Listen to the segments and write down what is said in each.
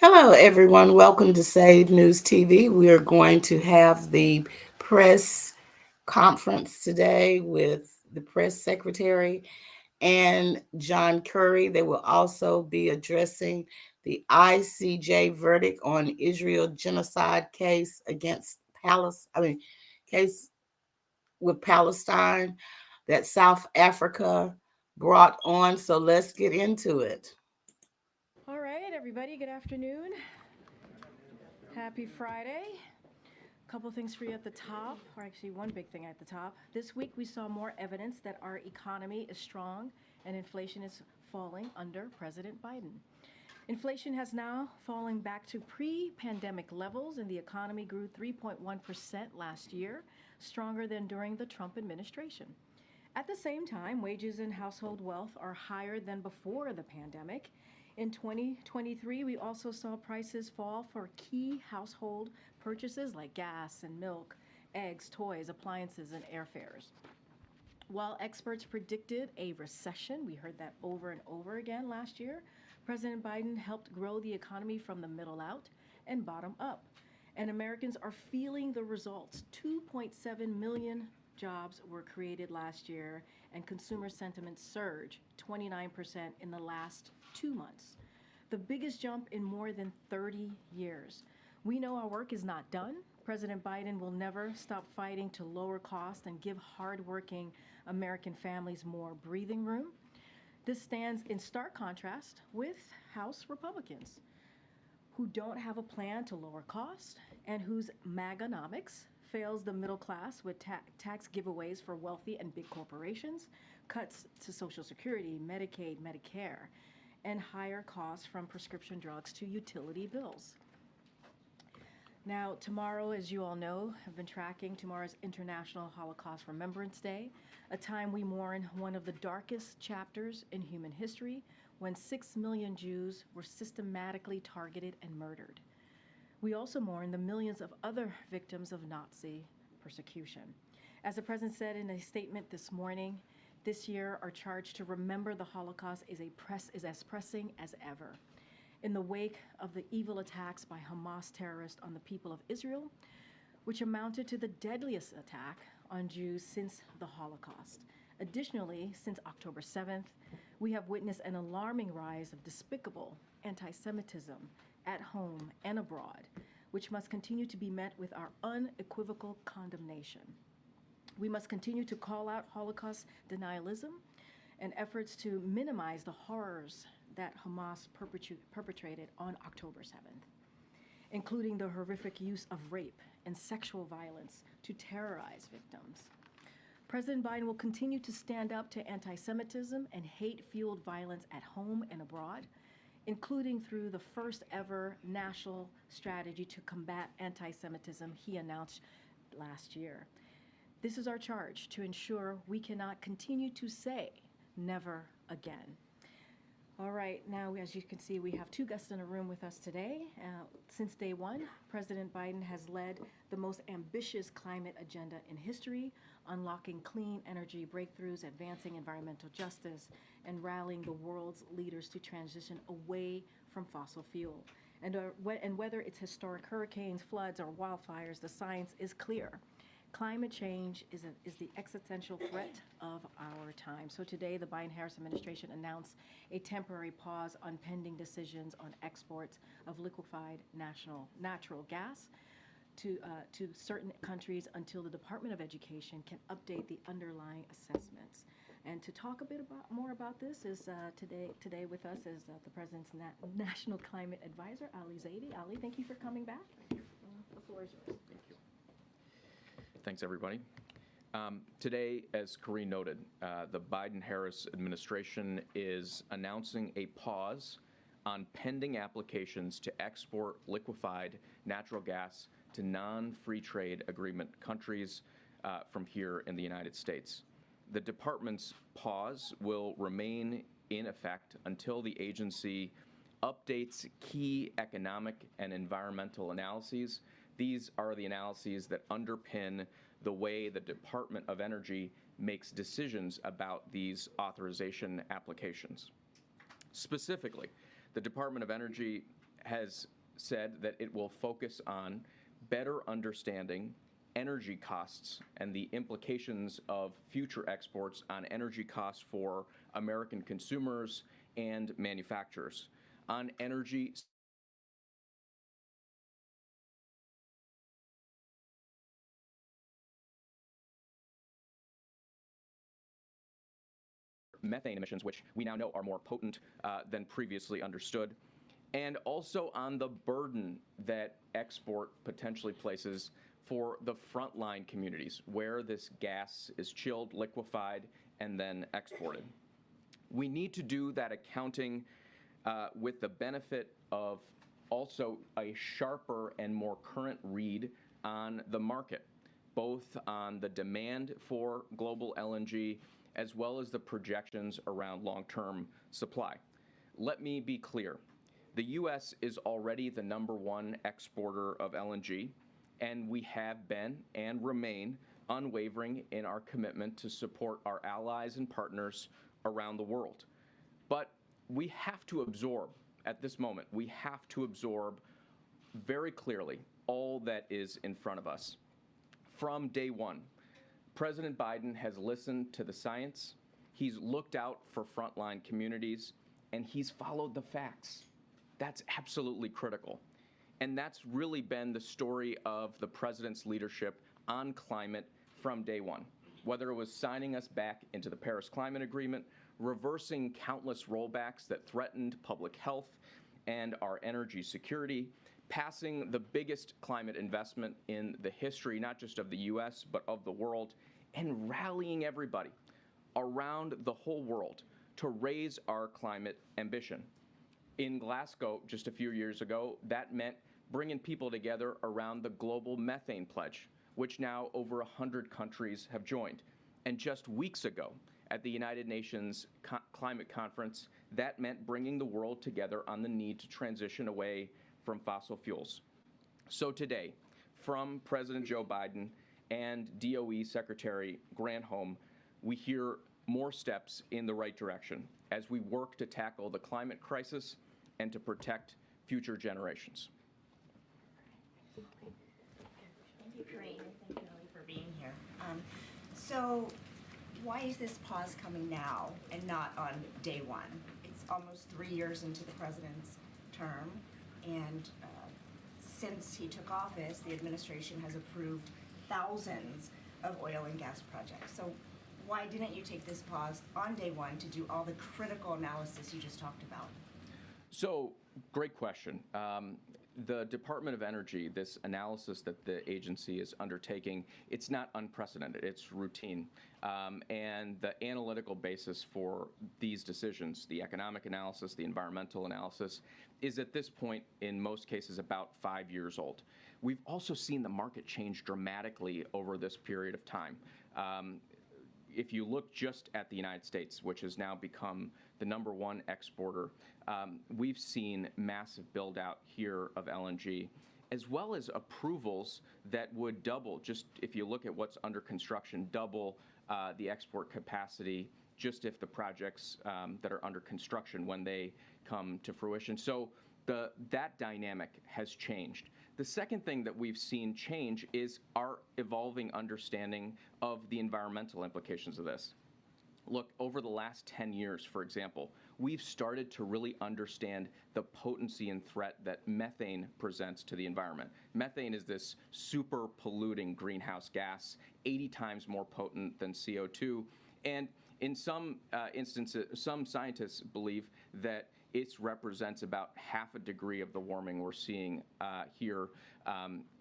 Hello, everyone. Welcome to Save News TV. We are going to have the press conference today with the press secretary and John Curry. They will also be addressing the ICJ verdict on Israel genocide case against Palestine. Case with Palestine that South Africa brought on. So let's get into it. All right, everybody, good afternoon. Happy Friday. A couple things for you at the top, or actually one big thing at the top. This week we saw more evidence that our economy is strong and inflation is falling under President Biden. Inflation has now fallen back to pre-pandemic levels and the economy grew 3.1% last year, stronger than during the Trump administration. At the same time, wages and household wealth are higher than before the pandemic. In 2023, we also saw prices fall for key household purchases like gas and milk, eggs, toys, appliances, and airfares. While experts predicted a recession, we heard that over and over again last year, President Biden helped grow the economy from the middle out and bottom up. And Americans are feeling the results. 2.7 million jobs were created last year, and consumer sentiment surged 29% in the last 2 months. The biggest jump in more than 30 years. We know our work is not done. President Biden will never stop fighting to lower costs and give hardworking American families more breathing room. This stands in stark contrast with House Republicans, who don't have a plan to lower costs and whose MAGAnomics fails the middle class with tax giveaways for wealthy and big corporations, cuts to Social Security, Medicaid, Medicare, and higher costs from prescription drugs to utility bills. Now, tomorrow, as you all know, have been tracking, tomorrow's International Holocaust Remembrance Day, a time we mourn one of the darkest chapters in human history when 6 million Jews were systematically targeted and murdered. We also mourn the millions of other victims of Nazi persecution. As the President said in a statement this morning, this year our charge to remember the Holocaust is as pressing as ever. In the wake of the evil attacks by Hamas terrorists on the people of Israel, which amounted to the deadliest attack on Jews since the Holocaust. Additionally, since October 7th, we have witnessed an alarming rise of despicable anti-Semitism at home and abroad, which must continue to be met with our unequivocal condemnation. We must continue to call out Holocaust denialism and efforts to minimize the horrors that Hamas perpetrated on October 7th, including the horrific use of rape and sexual violence to terrorize victims. President Biden will continue to stand up to anti-Semitism and hate-fueled violence at home and abroad, including through the first ever national strategy to combat anti-Semitism he announced last year. This is our charge to ensure we cannot continue to say never again. All right, now as you can see, we have two guests in a room with us today. Since day one, President Biden has led the most ambitious climate agenda in history, unlocking clean energy breakthroughs, advancing environmental justice, and rallying the world's leaders to transition away from fossil fuel. And whether it's historic hurricanes, floods, or wildfires, the science is clear. Climate change is the existential threat of our time. So today, the Biden-Harris administration announced a temporary pause on pending decisions on exports of liquefied natural gas to certain countries until the Department of Education can update the underlying assessments. And to talk a bit more about this is today with us is the President's National Climate Advisor, Ali Zaidi. Ali, thank you for coming back. The floor is yours. Thank you. Thanks, everybody. Today, as Karine noted, the Biden-Harris administration is announcing a pause on pending applications to export liquefied natural gas to non-free trade agreement countries from here in the United States. The department's pause will remain in effect until the agency updates key economic and environmental analyses. These are the analyses that underpin the way the Department of Energy makes decisions about these authorization applications. Specifically, the Department of Energy has said that it will focus on better understanding energy costs and the implications of future exports on energy costs for American consumers and manufacturers. On energy methane emissions, which we now know are more potent than previously understood, and also on the burden that export potentially places for the frontline communities where this gas is chilled, liquefied, and then exported. We need to do that accounting with the benefit of also a sharper and more current read on the market, both on the demand for global LNG as well as the projections around long-term supply. Let me be clear. The U.S. is already the #1 exporter of LNG, and we have been and remain unwavering in our commitment to support our allies and partners around the world. But we have to absorb, at this moment, we have to absorb very clearly all that is in front of us. From day one, President Biden has listened to the science, he's looked out for frontline communities, and he's followed the facts. That's absolutely critical. And that's really been the story of the president's leadership on climate from day one, whether it was signing us back into the Paris Climate Agreement, reversing countless rollbacks that threatened public health and our energy security, passing the biggest climate investment in the history, not just of the U.S., but of the world, and rallying everybody around the whole world to raise our climate ambition. In Glasgow, just a few years ago, that meant bringing people together around the global methane pledge, which now over 100 countries have joined. And just weeks ago, at the United Nations Climate Conference, that meant bringing the world together on the need to transition away from fossil fuels. So today, from President Joe Biden and DOE Secretary Granholm, we hear more steps in the right direction as we work to tackle the climate crisis and to protect future generations. Thank you, Karine, and thank you, Ellie, for being here. So why is this pause coming now and not on day one? It's almost 3 years into the president's term, and since he took office, the administration has approved thousands of oil and gas projects. So why didn't you take this pause on day one to do all the critical analysis you just talked about? So, great question. The Department of Energy, this analysis that the agency is undertaking, it's not unprecedented, it's routine. And the analytical basis for these decisions, the economic analysis, the environmental analysis, is at this point, in most cases, about 5 years old. We've also seen the market change dramatically over this period of time. If you look just at the United States, which has now become the #1 exporter, we've seen massive build out here of LNG, as well as approvals that would double, just if you look at what's under construction, double the export capacity, just if the projects that are under construction when they come to fruition. So that dynamic has changed. The second thing that we've seen change is our evolving understanding of the environmental implications of this. Look, over the last 10 years, for example, we've started to really understand the potency and threat that methane presents to the environment. Methane is this super polluting greenhouse gas, 80 times more potent than CO2. And in some instances, some scientists believe that it represents about half a degree of the warming we're seeing here.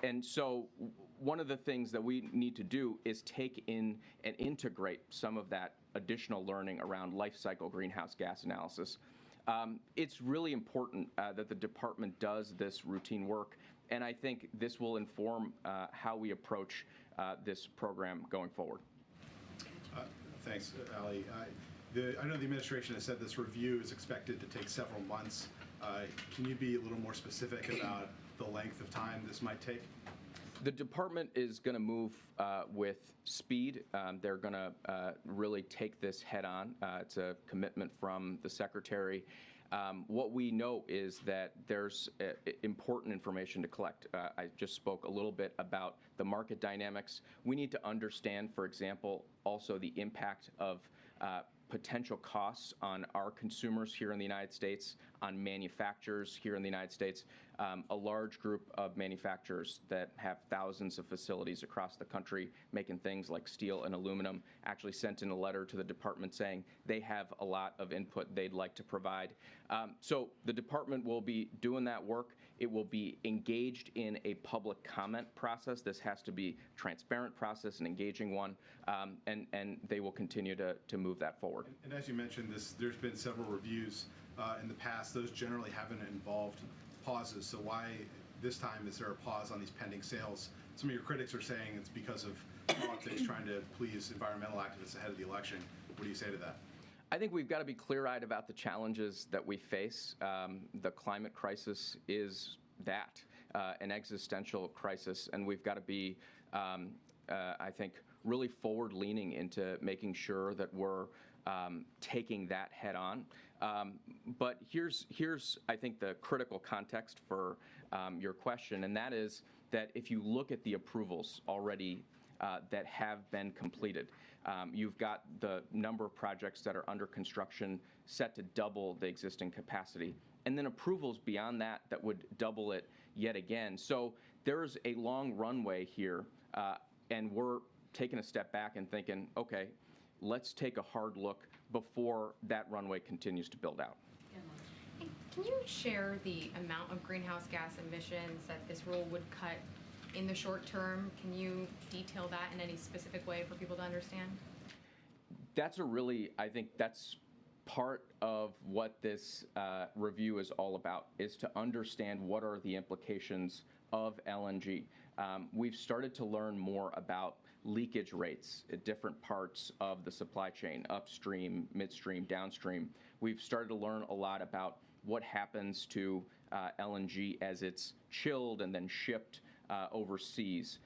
And so one of the things that we need to do is take in and integrate some of that additional learning around life cycle greenhouse gas analysis. It's really important that the department does this routine work, and I think this will inform how we approach this program going forward. Thanks, Ali. I know the administration has said this review is expected to take several months. Can you be a little more specific about the length of time this might take? The department is going to move with speed. They're going to really take this head on. It's a commitment from the secretary. What we know is that there's important information to collect. I just spoke a little bit about the market dynamics. We need to understand, for example, also the impact of potential costs on our consumers here in the United States, on manufacturers here in the United States. A large group of manufacturers that have thousands of facilities across the country making things like steel and aluminum actually sent in a letter to the department saying they have a lot of input they'd like to provide. So the department will be doing that work. It will be engaged in a public comment process. This has to be a transparent process, an engaging one, and they will continue to move that forward. And as you mentioned, there's been several reviews in the past. Those generally haven't involved pauses. So why this time is there a pause on these pending sales? Some of your critics are saying it's because of politics trying to please environmental activists ahead of the election. What do you say to that? I think we've got to be clear-eyed about the challenges that we face. The climate crisis is that, an existential crisis, and we've got to be, I think, really forward-leaning into making sure that we're taking that head on. But here's, I think, the critical context for your question, and that is that if you look at the approvals already that have been completed, you've got the number of projects that are under construction set to double the existing capacity, and then approvals beyond that that would double it yet again. So there's a long runway here, and we're taking a step back and thinking, okay, let's take a hard look before that runway continues to build out. And can you share the amount of greenhouse gas emissions that this rule would cut in the short term? Can you detail that in any specific way for people to understand? That's I think that's part of what this review is all about, is to understand what are the implications of LNG. We've started to learn more about leakage rates at different parts of the supply chain, upstream, midstream, downstream. We've started to learn a lot about what happens to LNG as it's chilled and then shipped overseas.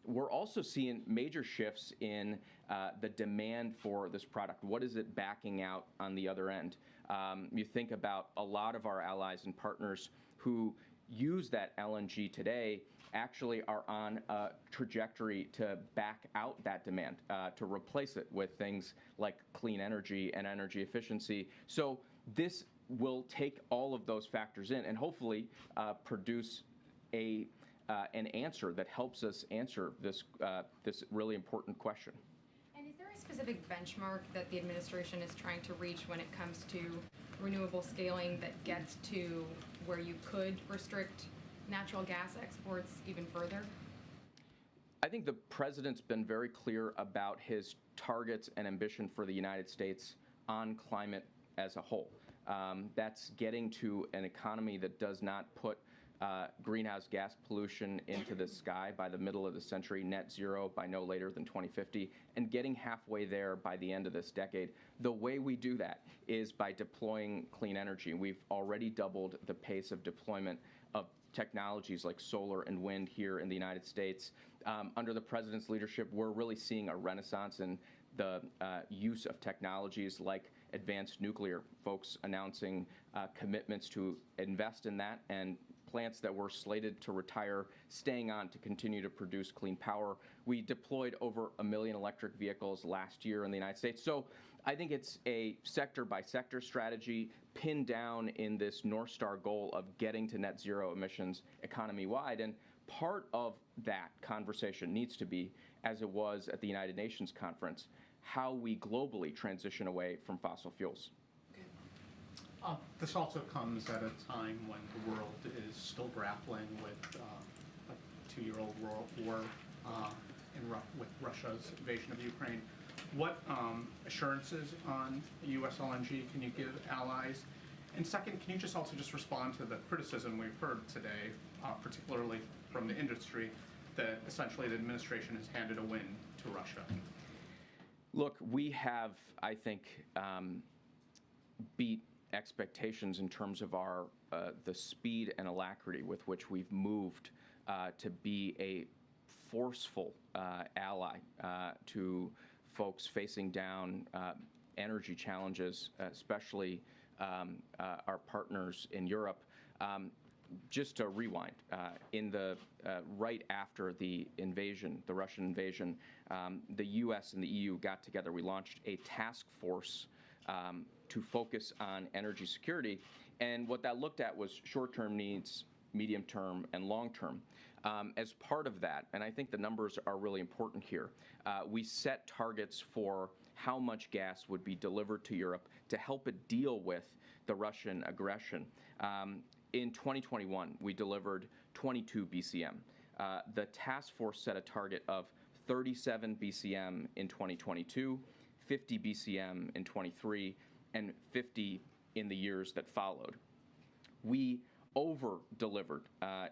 We're also seeing major shifts in the demand for this product. What is it backing out on the other end? You think about a lot of our allies and partners who use that LNG today actually are on a trajectory to back out that demand, to replace it with things like clean energy and energy efficiency. So this will take all of those factors in and hopefully produce an answer that helps us answer this really important question. And is there a specific benchmark that the administration is trying to reach when it comes to renewable scaling that gets to where you could restrict natural gas exports even further? I think the president's been very clear about his targets and ambition for the United States on climate as a whole. That's getting to an economy that does not put greenhouse gas pollution into the sky by the middle of the century, net zero by no later than 2050, and getting halfway there by the end of this decade. The way we do that is by deploying clean energy. We've already doubled the pace of deployment of technologies like solar and wind here in the United States. Under the president's leadership, we're really seeing a renaissance in the use of technologies like advanced nuclear, folks announcing commitments to invest in that, and plants that were slated to retire staying on to continue to produce clean power. We deployed over 1 million electric vehicles last year in the United States. So I think it's a sector-by-sector strategy pinned down in this North Star goal of getting to net zero emissions economy-wide. And part of that conversation needs to be, as it was at the United Nations conference, how we globally transition away from fossil fuels. This also comes at a time when the world is still grappling with a 2-year-old war with Russia's invasion of Ukraine. What assurances on U.S. LNG can you give allies? And second, can you just also respond to the criticism we've heard today, particularly from the industry, that essentially the administration has handed a win to Russia? Look, we have, I think, beat expectations in terms of our the speed and alacrity with which we've moved to be a forceful ally to folks facing down energy challenges, especially our partners in Europe. Just to rewind, right after the invasion, the Russian invasion, the U.S. and the EU got together. We launched a task force to focus on energy security, and what that looked at was short-term needs, medium-term, and long-term. As part of that, and I think the numbers are really important here, we set targets for how much gas would be delivered to Europe to help it deal with the Russian aggression. In 2021, we delivered 22 BCM. The task force set a target of 37 BCM in 2022, 50 BCM in 23, and 50 in the years that followed. We over-delivered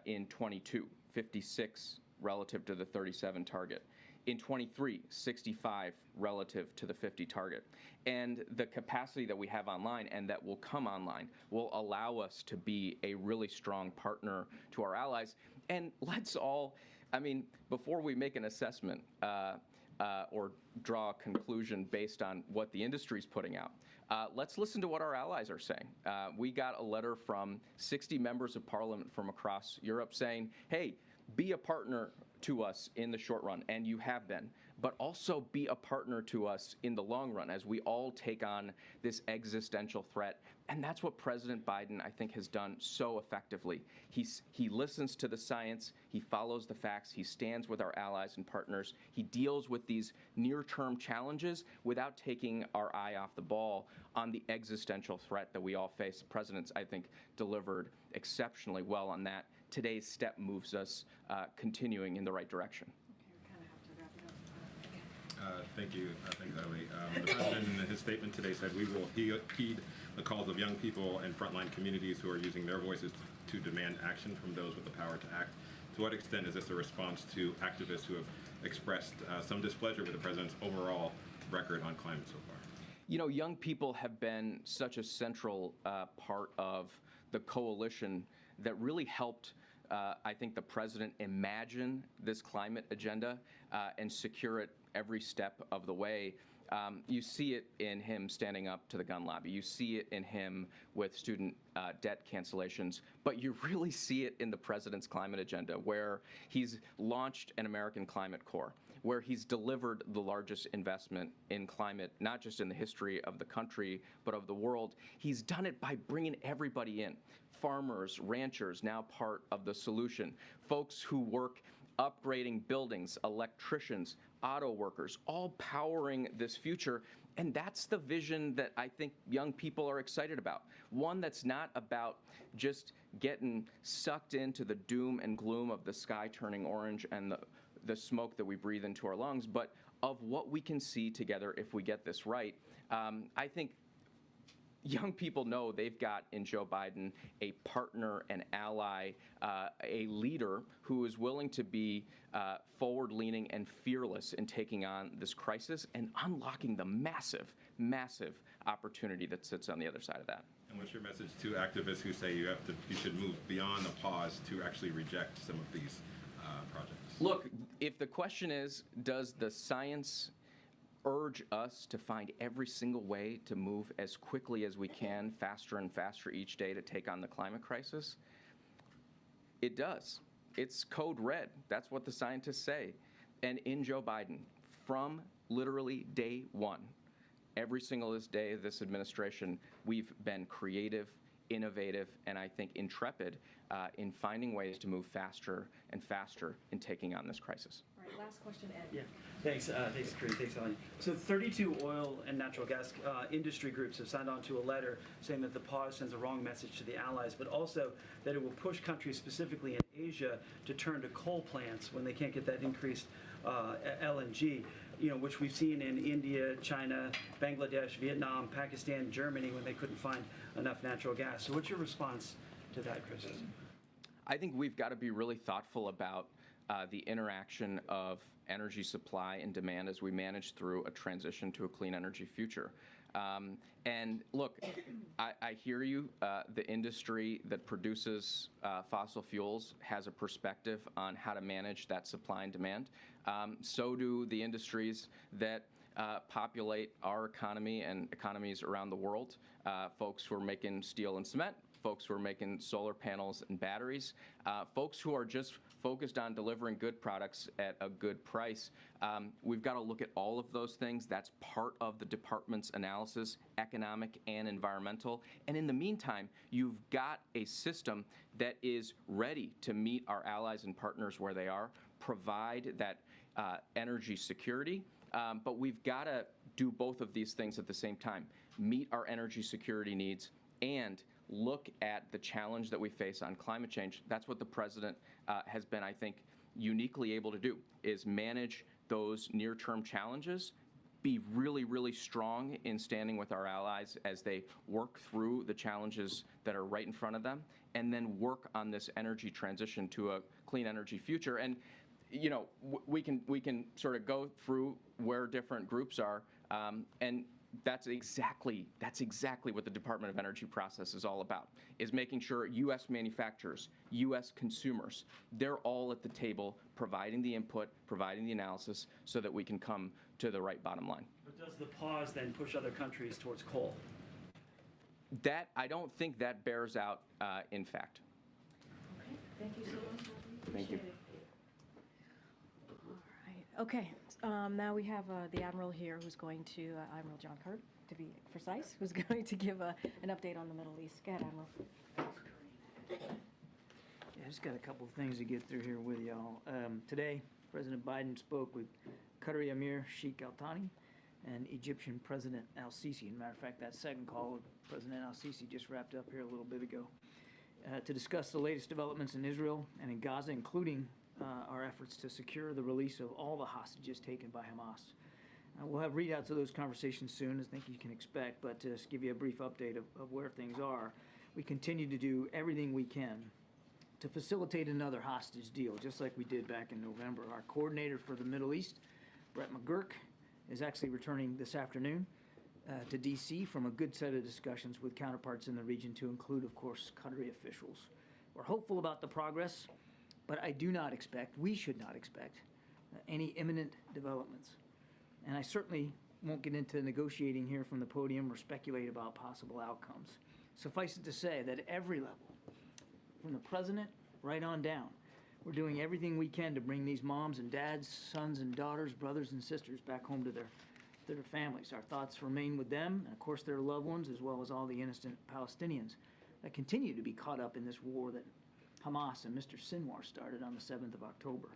in 22, 56 relative to the 37 target. In 23, 65 relative to the 50 target. And the capacity that we have online and that will come online will allow us to be a really strong partner to our allies. And let's all, I mean, before we make an assessment or draw a conclusion based on what the industry's putting out, let's listen to what our allies are saying. We got a letter from 60 members of parliament from across Europe saying, hey, be a partner to us in the short run, and you have been, but also be a partner to us in the long run as we all take on this existential threat. And that's what President Biden, I think, has done so effectively. He listens to the science, he follows the facts, he stands with our allies and partners, he deals with these near-term challenges without taking our eye off the ball on the existential threat that we all face. The President's, I think, delivered exceptionally well on that. Today's step moves us continuing in the right direction. Thank you, Ali. The President, in his statement today, said we will heed the calls of young people and frontline communities who are using their voices to demand action from those with the power to act. To what extent is this a response to activists who have expressed some displeasure with the President's overall record on climate so far? You know, young people have been such a central part of the coalition that really helped, I think, the President imagine this climate agenda and secure it every step of the way. You see it in him standing up to the gun lobby. You see it in him with student debt cancellations. But you really see it in the President's climate agenda, where he's launched an American Climate Corps, where he's delivered the largest investment in climate, not just in the history of the country, but of the world. He's done it by bringing everybody in. Farmers, ranchers, now part of the solution. Folks who work upgrading buildings, electricians, auto workers, all powering this future. And that's the vision that I think young people are excited about. One that's not about just getting sucked into the doom and gloom of the sky turning orange and the smoke that we breathe into our lungs, but of what we can see together if we get this right. I think young people know they've got in Joe Biden a partner, an ally, a leader who is willing to be forward-leaning and fearless in taking on this crisis and unlocking the massive, massive opportunity that sits on the other side of that. And what's your message to activists who say you should move beyond the pause to actually reject some of these projects? Look, if the question is, does the science urge us to find every single way to move as quickly as we can, faster and faster each day to take on the climate crisis? It does. It's code red. That's what the scientists say. And in Joe Biden, from literally day one, every single day of this administration, we've been creative, innovative, and I think intrepid in finding ways to move faster and faster in taking on this crisis. All right, last question, Ed. Yeah, thanks, Karine, thanks, Ellen. So 32 oil and natural gas industry groups have signed on to a letter saying that the pause sends a wrong message to the allies, but also that it will push countries, specifically in Asia, to turn to coal plants when they can't get that increased LNG, which we've seen in India, China, Bangladesh, Vietnam, Pakistan, Germany, when they couldn't find enough natural gas. So what's your response to that criticism? I think we've got to be really thoughtful about the interaction of energy supply and demand as we manage through a transition to a clean energy future. And look, I hear you. The industry that produces fossil fuels has a perspective on how to manage that supply and demand. So do the industries that populate our economy and economies around the world. Folks who are making steel and cement, folks who are making solar panels and batteries, folks who are just focused on delivering good products at a good price. We've got to look at all of those things. That's part of the department's analysis, economic and environmental. And in the meantime, you've got a system that is ready to meet our allies and partners where they are, provide that energy security. But we've got to do both of these things at the same time, meet our energy security needs and look at the challenge that we face on climate change. That's what the president has been, I think, uniquely able to do, is manage those near-term challenges, be really, really strong in standing with our allies as they work through the challenges that are right in front of them, and then work on this energy transition to a clean energy future. And you know, we can sort of go through where different groups are, and that's exactly what the Department of Energy process is all about, is making sure U.S. manufacturers, U.S. consumers, they're all at the table providing the input, providing the analysis so that we can come to the right bottom line. But does the pause then push other countries towards coal? That, I don't think that bears out in fact. Okay, thank you so much. Thank you. Okay, now we have the Admiral here who's going to, Admiral John Kirby, to be precise, who's going to give an update on the Middle East. Go ahead, Admiral. Yeah, just got a couple of things to get through here with y'all. Today, President Biden spoke with Qatari Emir Sheikh Al Thani and Egyptian President Al Sisi. As a matter of fact, that second call with President Al Sisi just wrapped up here a little bit ago to discuss the latest developments in Israel and in Gaza, including our efforts to secure the release of all the hostages taken by Hamas. We'll have readouts of those conversations soon, as I think you can expect, but to just give you a brief update of where things are, we continue to do everything we can to facilitate another hostage deal, just like we did back in November. Our coordinator for the Middle East, Brett McGurk, is actually returning this afternoon to D.C. from a good set of discussions with counterparts in the region, to include, of course, Qatari officials. We're hopeful about the progress, but I do not expect, we should not expect, any imminent developments. And I certainly won't get into negotiating here from the podium or speculate about possible outcomes. Suffice it to say that at every level, from the president right on down, we're doing everything we can to bring these moms and dads, sons and daughters, brothers and sisters back home to their families. Our thoughts remain with them, and of course their loved ones, as well as all the innocent Palestinians that continue to be caught up in this war that Hamas and Mr. Sinwar started on the 7th of October.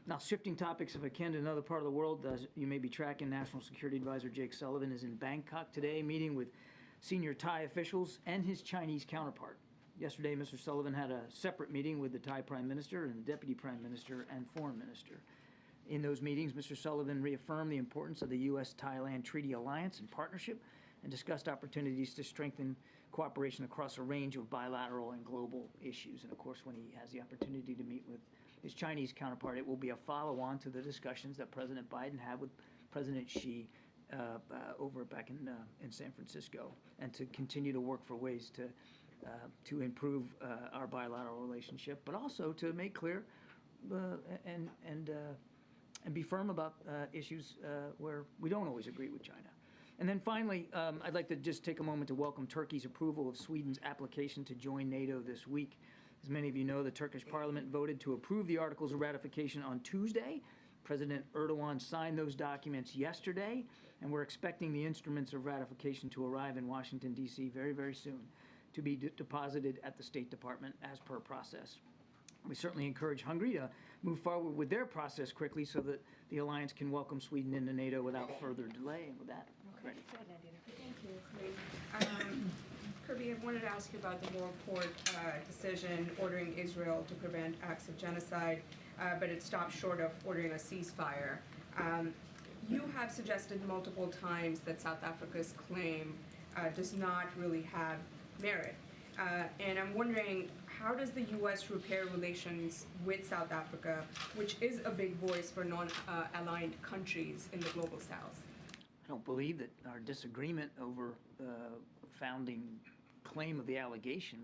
Now, shifting topics, if I can, to another part of the world, as you may be tracking, National Security Advisor Jake Sullivan is in Bangkok today, meeting with senior Thai officials and his Chinese counterpart. Yesterday, Mr. Sullivan had a separate meeting with the Thai Prime Minister and the Deputy Prime Minister and Foreign Minister. In those meetings, Mr. Sullivan reaffirmed the importance of the U.S.-Thailand Treaty Alliance and partnership, and discussed opportunities to strengthen cooperation across a range of bilateral and global issues. And of course, when he has the opportunity to meet with his Chinese counterpart, it will be a follow-on to the discussions that President Biden had with President Xi over back in San Francisco, and to continue to work for ways to improve our bilateral relationship, but also to make clear and be firm about issues where we don't always agree with China. And then finally, I'd like to just take a moment to welcome Turkey's approval of Sweden's application to join NATO this week. As many of you know, the Turkish parliament voted to approve the articles of ratification on Tuesday. President Erdogan signed those documents yesterday, and we're expecting the instruments of ratification to arrive in Washington, D.C. very, very soon, to be deposited at the State Department as per process. We certainly encourage Hungary to move forward with their process quickly so that the alliance can welcome Sweden into NATO without further delay. And with that, ready. Thank you, Kirby, I wanted to ask you about the lower court decision ordering Israel to prevent acts of genocide, but it stopped short of ordering a ceasefire. You have suggested multiple times that South Africa's claim does not really have merit. And I'm wondering, how does the U.S. repair relations with South Africa, which is a big voice for non-aligned countries in the global south? I don't believe that our disagreement over the founding claim of the allegation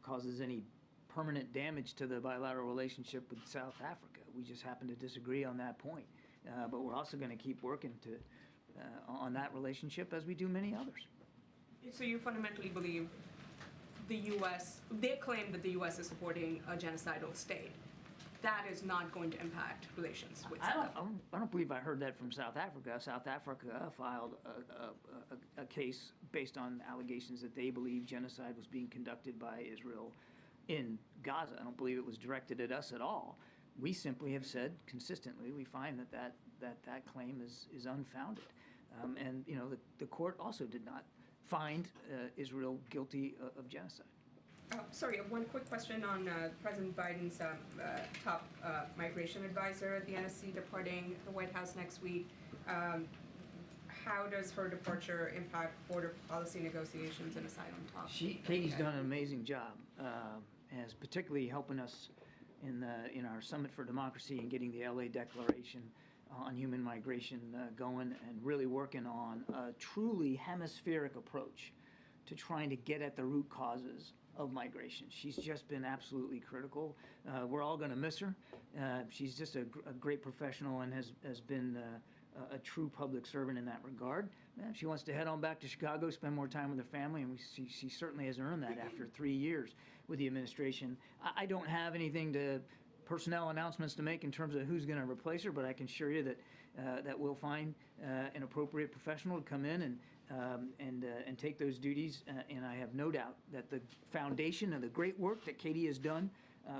causes any permanent damage to the bilateral relationship with South Africa. We just happen to disagree on that point. But we're also going to keep working on that relationship as we do many others. So you fundamentally believe the U.S., they claim that the U.S. is supporting a genocidal state. That is not going to impact relations with South Africa. I don't believe I heard that from South Africa. South Africa filed a case based on allegations that they believe genocide was being conducted by Israel in Gaza. I don't believe it was directed at us at all. We simply have said consistently we find that claim is unfounded. And you know, the court also did not find Israel guilty of genocide. Sorry, one quick question on President Biden's top migration advisor at the NSC departing the White House next week. How does her departure impact border policy negotiations and asylum talks? Katie's done an amazing job, as particularly helping us in our Summit for Democracy and getting the LA Declaration on human migration going, and really working on a truly hemispheric approach to trying to get at the root causes of migration. She's just been absolutely critical. We're all going to miss her. She's just a great professional and has been a true public servant in that regard. She wants to head on back to Chicago, spend more time with her family, and she certainly has earned that after 3 years with the administration. I don't have anything personnel announcements to make in terms of who's going to replace her, but I can assure you that we'll find an appropriate professional to come in and take those duties. And I have no doubt that the foundation and the great work that Katie has done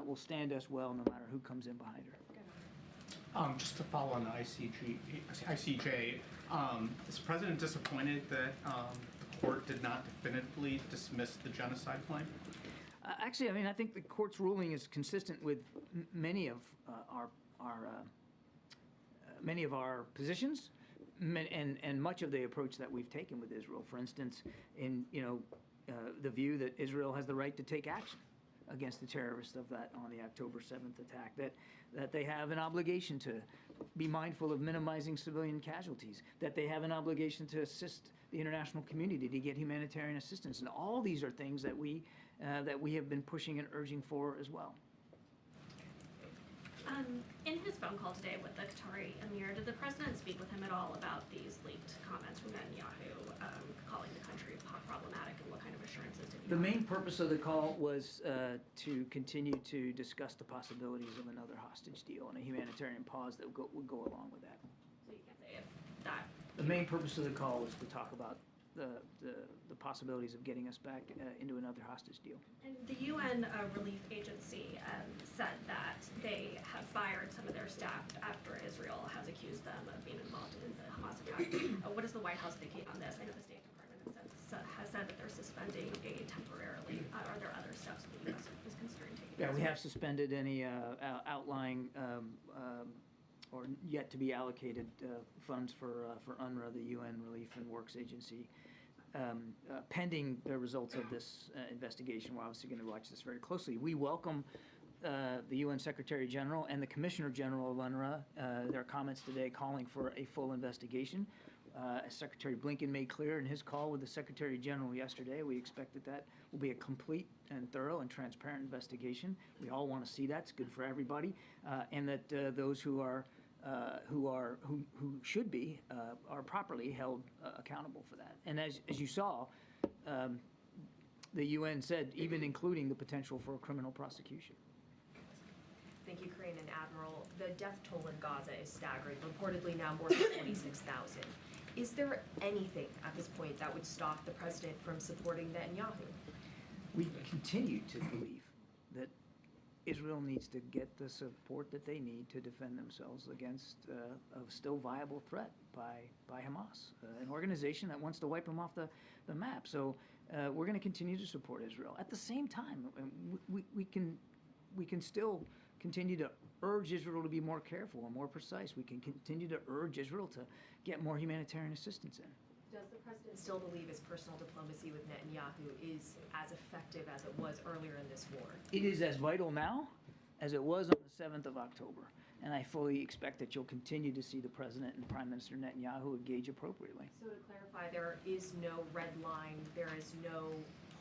will stand us well no matter who comes in behind her. Just to follow on the ICJ, is the president disappointed that the court did not definitively dismiss the genocide claim? Actually, I mean, I think the court's ruling is consistent with many of our positions, and much of the approach that we've taken with Israel. For instance, in the view that Israel has the right to take action against the terrorists on the October 7th attack, that they have an obligation to be mindful of minimizing civilian casualties, that they have an obligation to assist the international community to get humanitarian assistance, and all these are things that we have been pushing and urging for as well. In his phone call today with the Qatari Emir, did the president speak with him at all about these leaked comments from Netanyahu calling the country problematic, and what kind of assurances did he The offer? main purpose of the call was to continue to discuss the possibilities of another hostage deal and a humanitarian pause that would go along with that. So you can't say if that. The main purpose of the call was to talk about the possibilities of getting us back into another hostage deal. And the UN relief agency said that they have fired some of their staff after Israel has accused them of being involved in the Hamas attack. What is the White House thinking on this? I know the State Department has said that they're suspending aid temporarily. Are there other steps that the U.S. is considering taking? Yeah, we have suspended any outlying or yet to be allocated funds for UNRWA, the UN Relief and Works Agency. Pending the results of this investigation, we're obviously going to watch this very closely. We welcome the UN Secretary General and the Commissioner General of UNRWA, their comments today calling for a full investigation. As Secretary Blinken made clear in his call with the Secretary General yesterday, we expect that will be a complete and thorough and transparent investigation. We all want to see that. It's good for everybody. And that those who should be are properly held accountable for that. And as you saw, the UN said even including the potential for a criminal prosecution. Thank you, Karine and Admiral. The death toll in Gaza is staggering, reportedly now more than 26,000. Is there anything at this point that would stop the president from supporting Netanyahu? We continue to believe that Israel needs to get the support that they need to defend themselves against a still viable threat by Hamas, an organization that wants to wipe them off the map. So we're going to continue to support Israel. At the same time, we can still continue to urge Israel to be more careful and more precise. We can continue to urge Israel to get more humanitarian assistance in. Does the president still believe his personal diplomacy with Netanyahu is as effective as it was earlier in this war? It is as vital now as it was on the 7th of October. And I fully expect that you'll continue to see the president and Prime Minister Netanyahu engage appropriately. So to clarify, there is no red line, there is no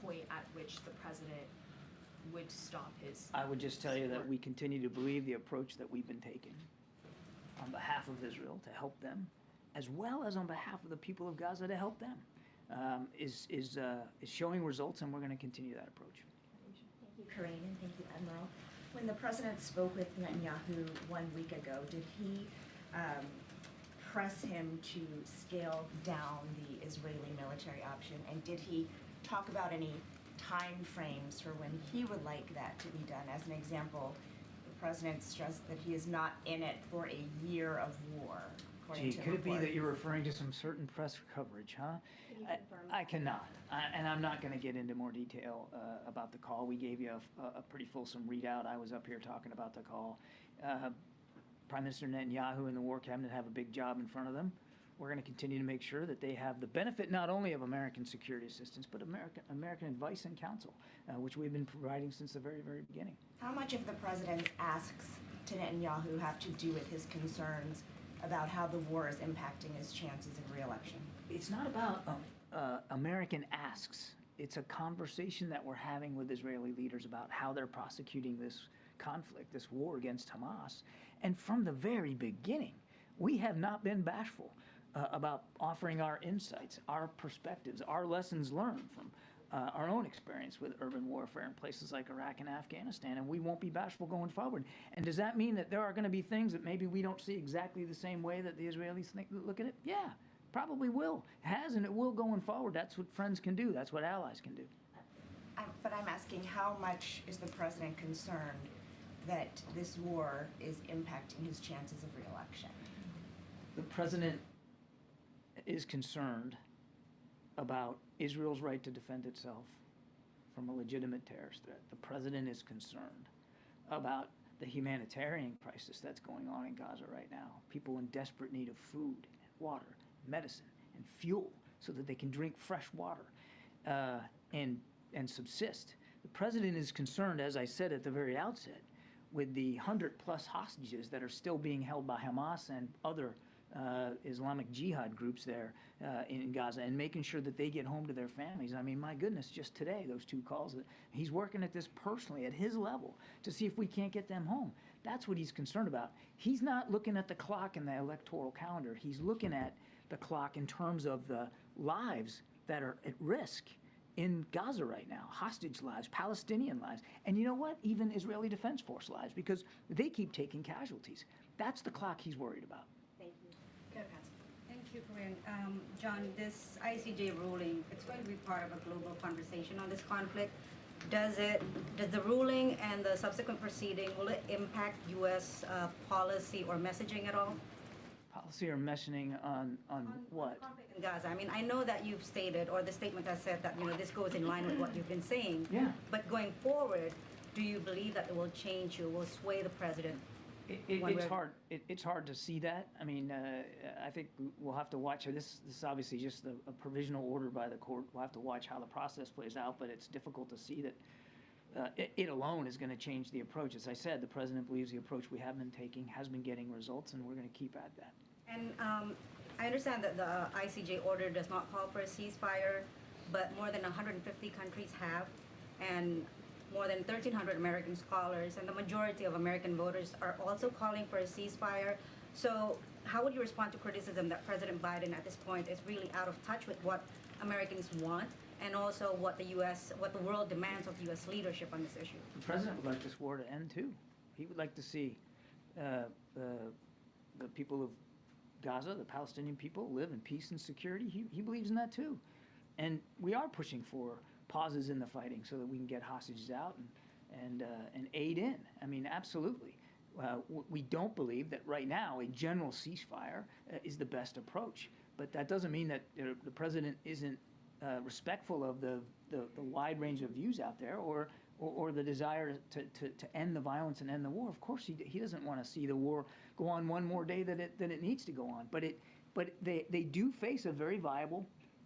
point at which the president would stop his? I would just tell you that we continue to believe the approach that we've been taking on behalf of Israel to help them, as well as on behalf of the people of Gaza to help them, is showing results, and we're going to continue that approach. Thank you, Karine, and thank you, Admiral. When the president spoke with Netanyahu 1 week ago, did he press him to scale down the Israeli military option? And did he talk about any time frames for when he would like that to be done? As an example, the president stressed that he is not in it for a year of war. Gee, could it be that you're referring to some certain press coverage, huh? I cannot, and I'm not going to get into more detail about the call. We gave you a pretty fulsome readout. I was up here talking about the call. Prime Minister Netanyahu and the War Cabinet have a big job in front of them. We're going to continue to make sure that they have the benefit not only of American security assistance, but American advice and counsel, which we've been providing since the very, very beginning. How much of the president's asks to Netanyahu have to do with his concerns about how the war is impacting his chances of re-election? It's not about American asks. It's a conversation that we're having with Israeli leaders about how they're prosecuting this conflict, this war against Hamas. And from the very beginning, we have not been bashful about offering our insights, our perspectives, our lessons learned from our own experience with urban warfare in places like Iraq and Afghanistan, and we won't be bashful going forward. And does that mean that there are going to be things that maybe we don't see exactly the same way that the Israelis look at it? Yeah, probably will. It has and it will going forward. That's what friends can do. That's what allies can do. But I'm asking, how much is the president concerned that this war is impacting his chances of re-election? The president is concerned about Israel's right to defend itself from a legitimate terrorist threat. The president is concerned about the humanitarian crisis that's going on in Gaza right now. People in desperate need of food, water, medicine, and fuel so that they can drink fresh water and subsist. The president is concerned, as I said at the very outset, with the 100+ hostages that are still being held by Hamas and other Islamic Jihad groups there in Gaza, and making sure that they get home to their families. I mean, my goodness, just today, those 2 calls, he's working at this personally at his level to see if we can't get them home. That's what he's concerned about. He's not looking at the clock in the electoral calendar. He's looking at the clock in terms of the lives that are at risk in Gaza right now, hostage lives, Palestinian lives, and you know what? Even Israeli Defense Force lives, because they keep taking casualties. That's the clock he's worried about. Thank you. Thank you, Karine. John, this ICJ ruling, it's going to be part of a global conversation on this conflict. Does the ruling and the subsequent proceeding, will it impact U.S. policy or messaging at all? Policy or messaging on what? Conflict in Gaza. I mean, I know that you've stated, or the statement has said that, this goes in line with what you've been saying. Yeah. But going forward, do you believe that it will change or will sway the president? It's hard. It's hard to see that. I mean, I think we'll have to watch. This is obviously just a provisional order by the court. We'll have to watch how the process plays out, but it's difficult to see that it alone is going to change the approach. As I said, the president believes the approach we have been taking has been getting results, and we're going to keep at that. And I understand that the ICJ order does not call for a ceasefire, but more than 150 countries have, and more than 1,300 American scholars, and the majority of American voters are also calling for a ceasefire. So how would you respond to criticism that President Biden at this point is really out of touch with what Americans want, and also what the world demands of U.S. leadership on this issue? The president would like this war to end too. He would like to see the people of Gaza, the Palestinian people, live in peace and security. He believes in that too. And we are pushing for pauses in the fighting so that we can get hostages out and aid in. I mean, absolutely. We don't believe that right now a general ceasefire is the best approach. But that doesn't mean that the president isn't respectful of the wide range of views out there, or the desire to end the violence and end the war. Of course, he doesn't want to see the war go on one more day than it needs to go on. But they do face a very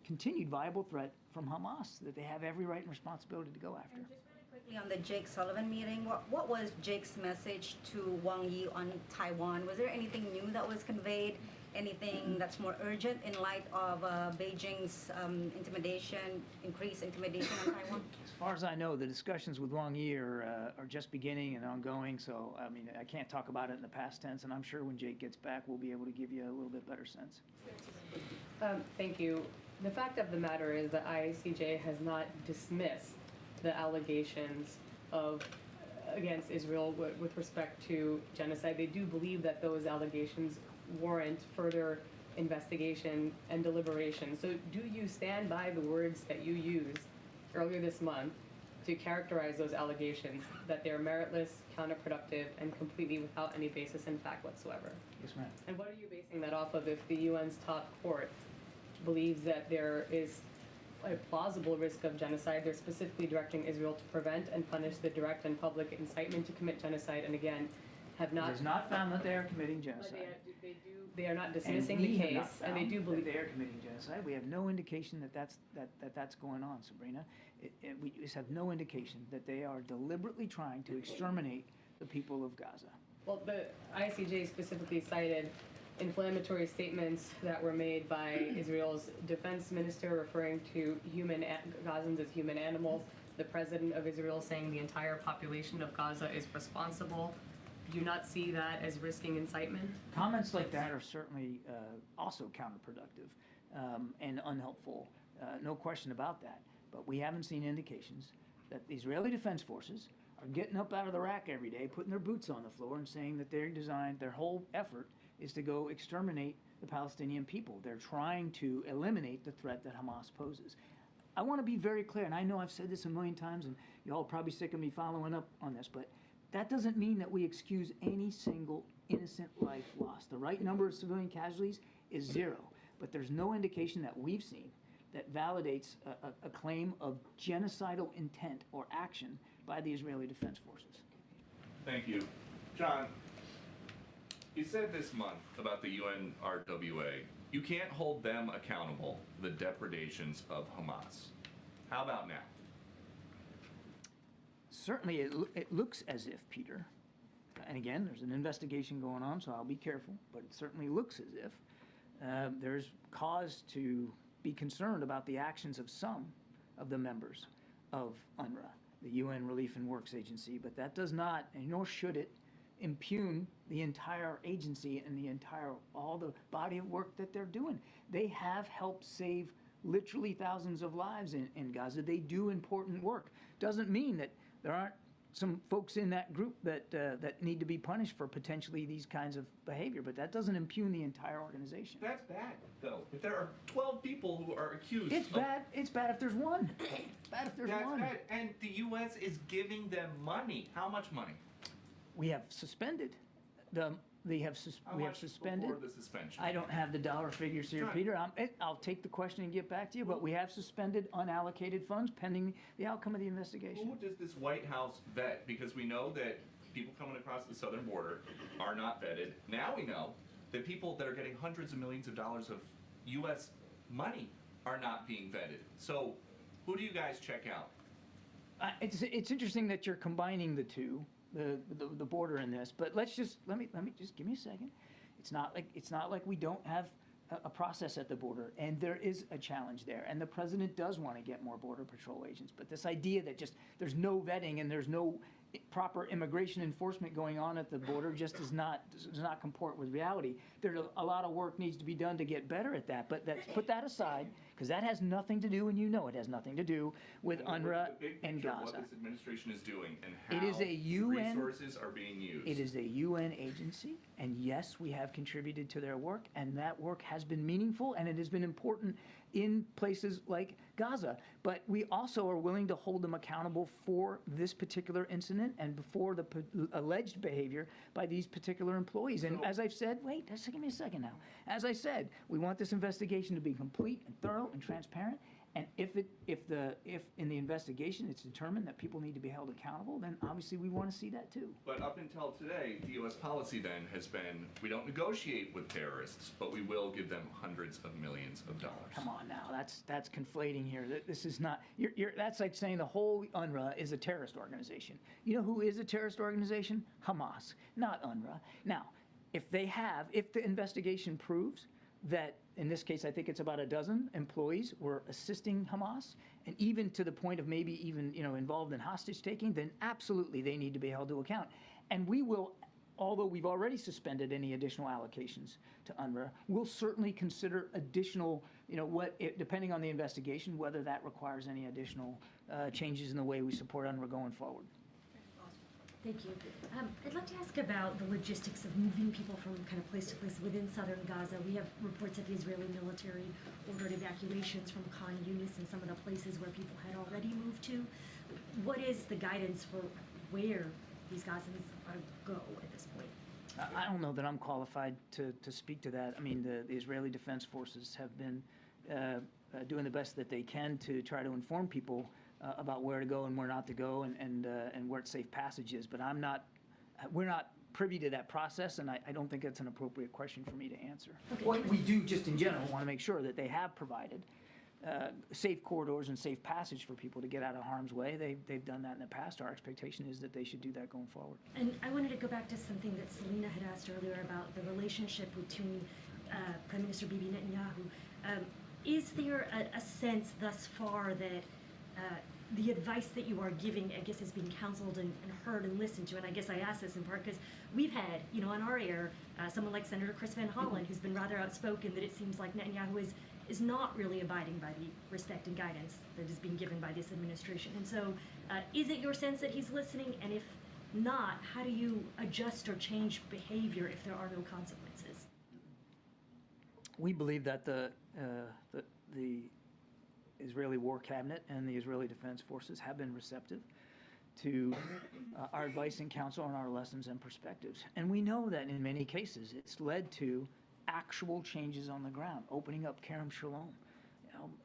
continued viable threat from Hamas that they have every right and responsibility to go after. And just really quickly on the Jake Sullivan meeting, what was Jake's message to Wang Yi on Taiwan? Was there anything new that was conveyed? anything that's more urgent in light of Beijing's increased intimidation on Taiwan? As far as I know, the discussions with Wang Yi are just beginning and ongoing, so, I mean, I can't talk about it in the past tense, and I'm sure when Jake gets back, we'll be able to give you a little bit better sense. Thank you. The fact of the matter is that ICJ has not dismissed the allegations against Israel with respect to genocide. They do believe that those allegations warrant further investigation and deliberation. So do you stand by the words that you used earlier this month to characterize those allegations, that they're meritless, counterproductive, and completely without any basis in fact whatsoever? Yes, ma'am. And what are you basing that off of if the UN's top court believes that there is a plausible risk of genocide? They're specifically directing Israel to prevent and punish the direct and public incitement to commit genocide, and again, have not... It has not found that they are committing genocide. They are not dismissing the case, and they do believe... they are committing genocide. We have no indication that that's going on, Sabrina. We just have no indication that they are deliberately trying to exterminate the people of Gaza. Well, the ICJ specifically cited inflammatory statements that were made by Israel's defense minister referring to Gazans as human animals, the president of Israel saying the entire population of Gaza is responsible. Do you not see that as risking incitement? Comments like that are certainly also counterproductive and unhelpful. No question about that. But we haven't seen indications that the Israeli Defense Forces are getting up out of the rack every day, putting their boots on the floor and saying that their whole effort is to go exterminate the Palestinian people. They're trying to eliminate the threat that Hamas poses. I want to be very clear, and I know I've said this a million times, and you all are probably sick of me following up on this, but that doesn't mean that we excuse any single innocent life lost. The right number of civilian casualties is 0, but there's no indication that we've seen that validates a claim of genocidal intent or action by the Israeli Defense Forces. Thank you. John, you said this month about the UNRWA, you can't hold them accountable for the depredations of Hamas. How about now? Certainly it looks as if, Peter, and again, there's an investigation going on, so I'll be careful, but it certainly looks as if there's cause to be concerned about the actions of some of the members of UNRWA, the UN Relief and Works Agency, but that does not, and nor should it, impugn the entire agency and all the body of work that they're doing. They have helped save literally thousands of lives in Gaza. They do important work. Doesn't mean that there aren't some folks in that group that need to be punished for potentially these kinds of behavior, but that doesn't impugn the entire organization. That's bad, though. If there are 12 people who are accused, it's bad. It's bad if there's one. Bad if there's one. That's bad. And the U.S. is giving them money. How much money? We have suspended we have suspended. Before the suspension? I don't have the dollar figures here, John. Peter. I'll take the question and get back to you, but we have suspended unallocated funds pending the outcome of the investigation. Who does this White House vet? Because we know that people coming across the southern border are not vetted. Now we know that people that are getting hundreds of millions of dollars of U.S. money are not being vetted. So who do you guys check out? It's interesting that you're combining the two. The border in this, but let me just give me a second. It's not like we don't have a process at the border, and there is a challenge there, and the president does want to get more border patrol agents. But this idea that just there's no vetting and there's no proper immigration enforcement going on at the border just does not comport with reality. There's a lot of work needs to be done to get better at that. But put that aside, because that has nothing to do, and you know it has nothing to do with UNRWA and Gaza. What this administration is doing and how It is a UN, resources are being used. It is a UN agency, and yes, we have contributed to their work, and that work has been meaningful, and it has been important in places like Gaza. But we also are willing to hold them accountable for this particular incident and for the alleged behavior by these particular employees. And as I've said, wait, just give me a second now. As I said, we want this investigation to be complete and thorough and transparent. And if in the investigation it's determined that people need to be held accountable, then obviously we want to see that too. But up until today, the U.S. policy then has been, we don't negotiate with terrorists, but we will give them hundreds of millions of dollars. Come on now, that's conflating here. This is not, that's like saying the whole UNRWA is a terrorist organization. You know who is a terrorist organization? Hamas, not UNRWA. Now, if the investigation proves that, in this case, I think it's about a dozen employees were assisting Hamas, and even to the point of maybe even, involved in hostage taking, then absolutely they need to be held to account. And we will, although we've already suspended any additional allocations to UNRWA, we'll certainly consider additional, depending on the investigation, whether that requires any additional changes in the way we support UNRWA going forward. Thank you. I'd like to ask about the logistics of moving people from kind of place to place within southern Gaza. We have reports that the Israeli military ordered evacuations from Khan Yunis and some of the places where people had already moved to. What is the guidance for where these Gazans go at this point? I don't know that I'm qualified to speak to that. I mean, the Israeli Defense Forces have been doing the best that they can to try to inform people about where to go and where not to go, and where safe passage is. But we're not privy to that process, and I don't think it's an appropriate question for me to answer. Okay. What we do, just in general, want to make sure that they have provided safe corridors and safe passage for people to get out of harm's way. They've done that in the past. Our expectation is that they should do that going forward. And I wanted to go back to something that Selena had asked earlier about the relationship between Prime Minister Bibi Netanyahu. Is there a sense thus far that the advice that you are giving, I guess, is being counseled and heard and listened to? And I guess I ask this in part because we've had, on our air, someone like Senator Chris Van Hollen, who's been rather outspoken that it seems like Netanyahu is not really abiding by the respect and guidance that is being given by this administration. And so is it your sense that he's listening? And if not, how do you adjust or change behavior if there are no consequences? We believe that the Israeli War Cabinet and the Israeli Defense Forces have been receptive to our advice and counsel on our lessons and perspectives. And we know that in many cases it's led to actual changes on the ground, opening up Kerem Shalom,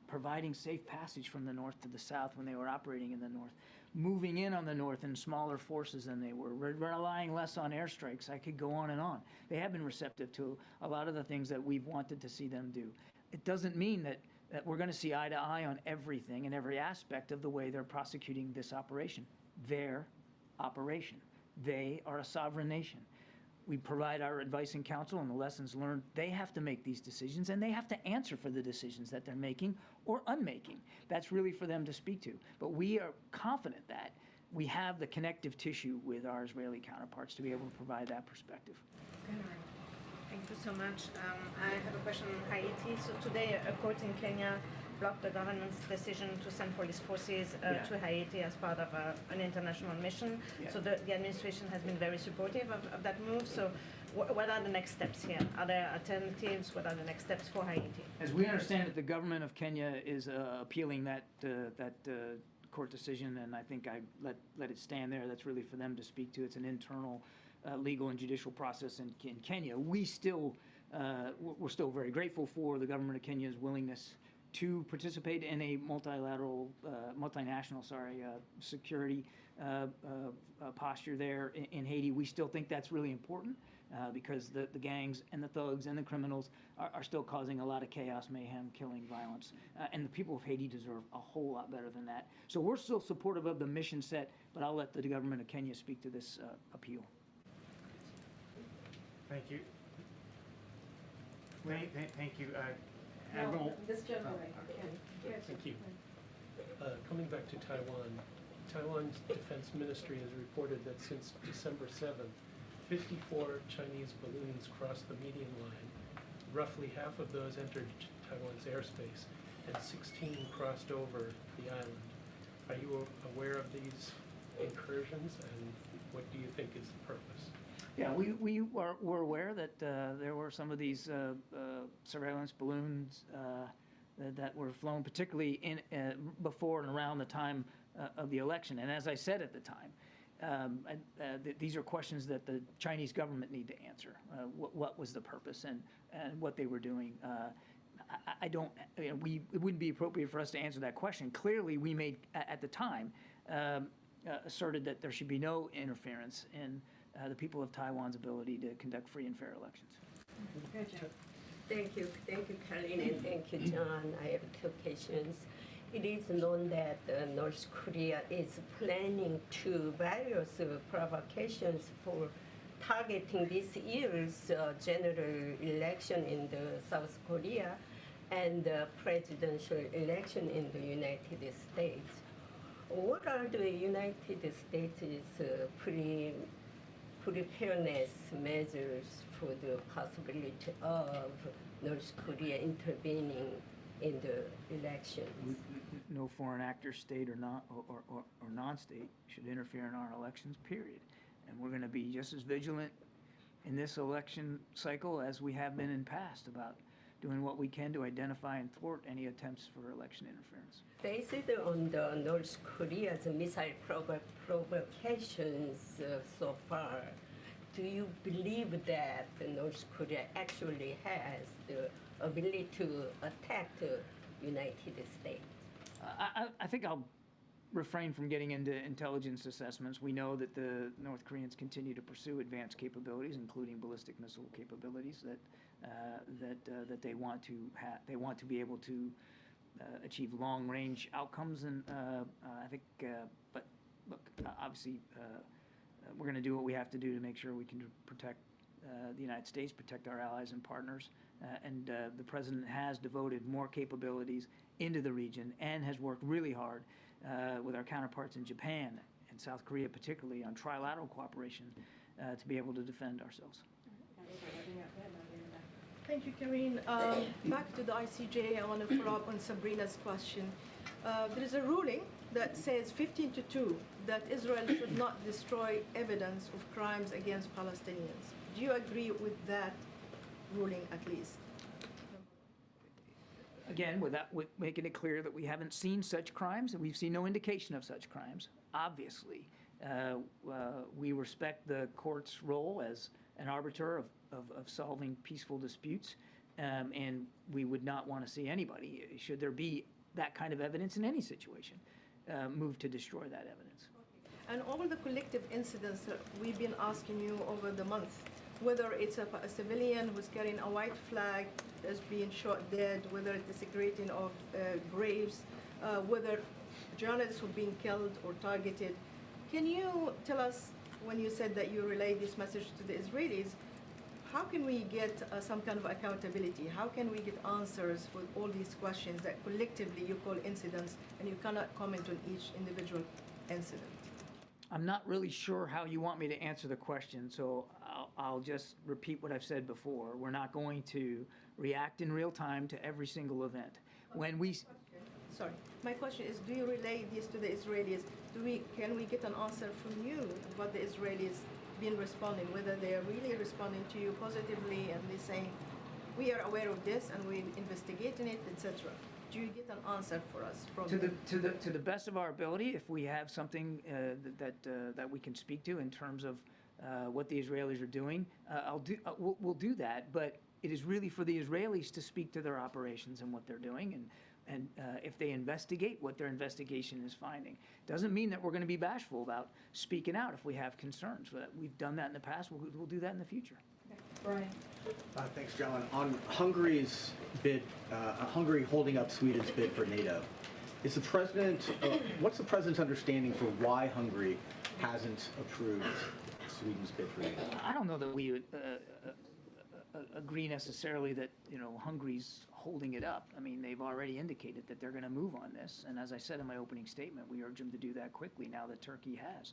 providing safe passage from the north to the south when they were operating in the north, moving in on the north in smaller forces than they were, relying less on airstrikes. I could go on and on. They have been receptive to a lot of the things that we've wanted to see them do. It doesn't mean that we're going to see eye to eye on everything and every aspect of the way they're prosecuting this operation. Their operation. They are a sovereign nation. We provide our advice and counsel and the lessons learned. They have to make these decisions, and they have to answer for the decisions that they're making or unmaking. That's really for them to speak to. But we are confident that we have the connective tissue with our Israeli counterparts to be able to provide that perspective. Thank you so much. I have a question on Haiti. So today, a court in Kenya blocked the government's decision to send police forces to Haiti as part of an international mission. Yeah. So the administration has been very supportive of that move. So what are the next steps here? Are there alternatives? What are the next steps for Haiti? As we understand it, the government of Kenya is appealing that court decision, and I think I let it stand there. That's really for them to speak to. It's an internal legal and judicial process in Kenya. We're still very grateful for the government of Kenya's willingness to participate in a multilateral, multinational, security posture there in Haiti. We still think that's really important because the gangs and the thugs and the criminals are still causing a lot of chaos, mayhem, killing, violence. And the people of Haiti deserve a whole lot better than that. So we're still supportive of the mission set, but I'll let the government of Kenya speak to this appeal. Thank you. Thank you. Admiral. This gentleman, Thank you. Coming back to Taiwan, Taiwan's defense ministry has reported that since December 7th, 54 Chinese balloons crossed the median line. Roughly half of those entered Taiwan's airspace, and 16 crossed over the island. Are you aware of these incursions, and what do you think is the purpose? Yeah, we're aware that there were some of these surveillance balloons that were flown, particularly before and around the time of the election. And as I said at the time, these are questions that the Chinese government need to answer. What was the purpose and what they were doing? It wouldn't be appropriate for us to answer that question. Clearly, we made at the time asserted that there should be no interference in the people of Taiwan's ability to conduct free and fair elections. Thank you, Karine, and thank you, John. I have two questions. It is known that North Korea is planning various provocations for targeting this year's general election in the South Korea and the presidential election in the United States. What are the United States' preparedness measures for the possibility of North Korea intervening in the elections? No foreign actor, state or non-state, should interfere in our elections, period. And we're going to be just as vigilant in this election cycle as we have been in past about doing what we can to identify and thwart any attempts for election interference. Based on the North Korea's missile provocations so far, do you believe that North Korea actually has the ability to attack the United States? I think I'll refrain from getting into intelligence assessments. We know that the North Koreans continue to pursue advanced capabilities, including ballistic missile capabilities that they want to have. They want to be able to achieve long-range outcomes, and I think. But look, obviously, we're going to do what we have to do to make sure we can protect the United States, protect our allies and partners, and the president has devoted more capabilities into the region and has worked really hard with our counterparts in Japan and South Korea, particularly on trilateral cooperation, to be able to defend ourselves. Thank you, Karine. Back to the ICJ, I want to follow up on Sabrina's question. There is a ruling that says 15-2 that Israel should not destroy evidence of crimes against Palestinians. Do you agree with that ruling at least? Again, with making it clear that we haven't seen such crimes, and we've seen no indication of such crimes. Obviously, we respect the court's role as an arbiter of solving peaceful disputes, and we would not want to see anybody, should there be that kind of evidence in any situation, move to destroy that evidence. And all the collective incidents that we've been asking you over the month, whether it's a civilian who's carrying a white flag that's being shot dead, whether it's desecrating of graves, whether journalists who are being killed or targeted. Can you tell us, when you said that you relayed this message to the Israelis, how can we get some kind of accountability? How can we get answers for all these questions that collectively you call incidents and you cannot comment on each individual incident? I'm not really sure how you want me to answer the question, so I'll just repeat what I've said before. We're not going to react in real time to every single event. When we... Sorry, my question is, do you relay this to the Israelis? Can we get an answer from you what the Israelis been responding, whether they are really responding to you positively and they saying, we are aware of this and we're investigating it, etc. Do you get an answer for us from to the best of our ability? If we have something that we can speak to in terms of what the Israelis are doing, we'll do that. But it is really for the Israelis to speak to their operations and what they're doing, and if they investigate what their investigation is finding. Doesn't mean that we're going to be bashful about speaking out if we have concerns. We've done that in the past. We'll do that in the future. Brian. Thanks, John. On Hungary's bid, Hungary holding up Sweden's bid for NATO, is the president? What's the president's understanding for why Hungary hasn't approved Sweden's bid for NATO? I don't know that we would agree necessarily that Hungary's holding it up. I mean, they've already indicated that they're going to move on this, and as I said in my opening statement, we urge them to do that quickly now that Turkey has.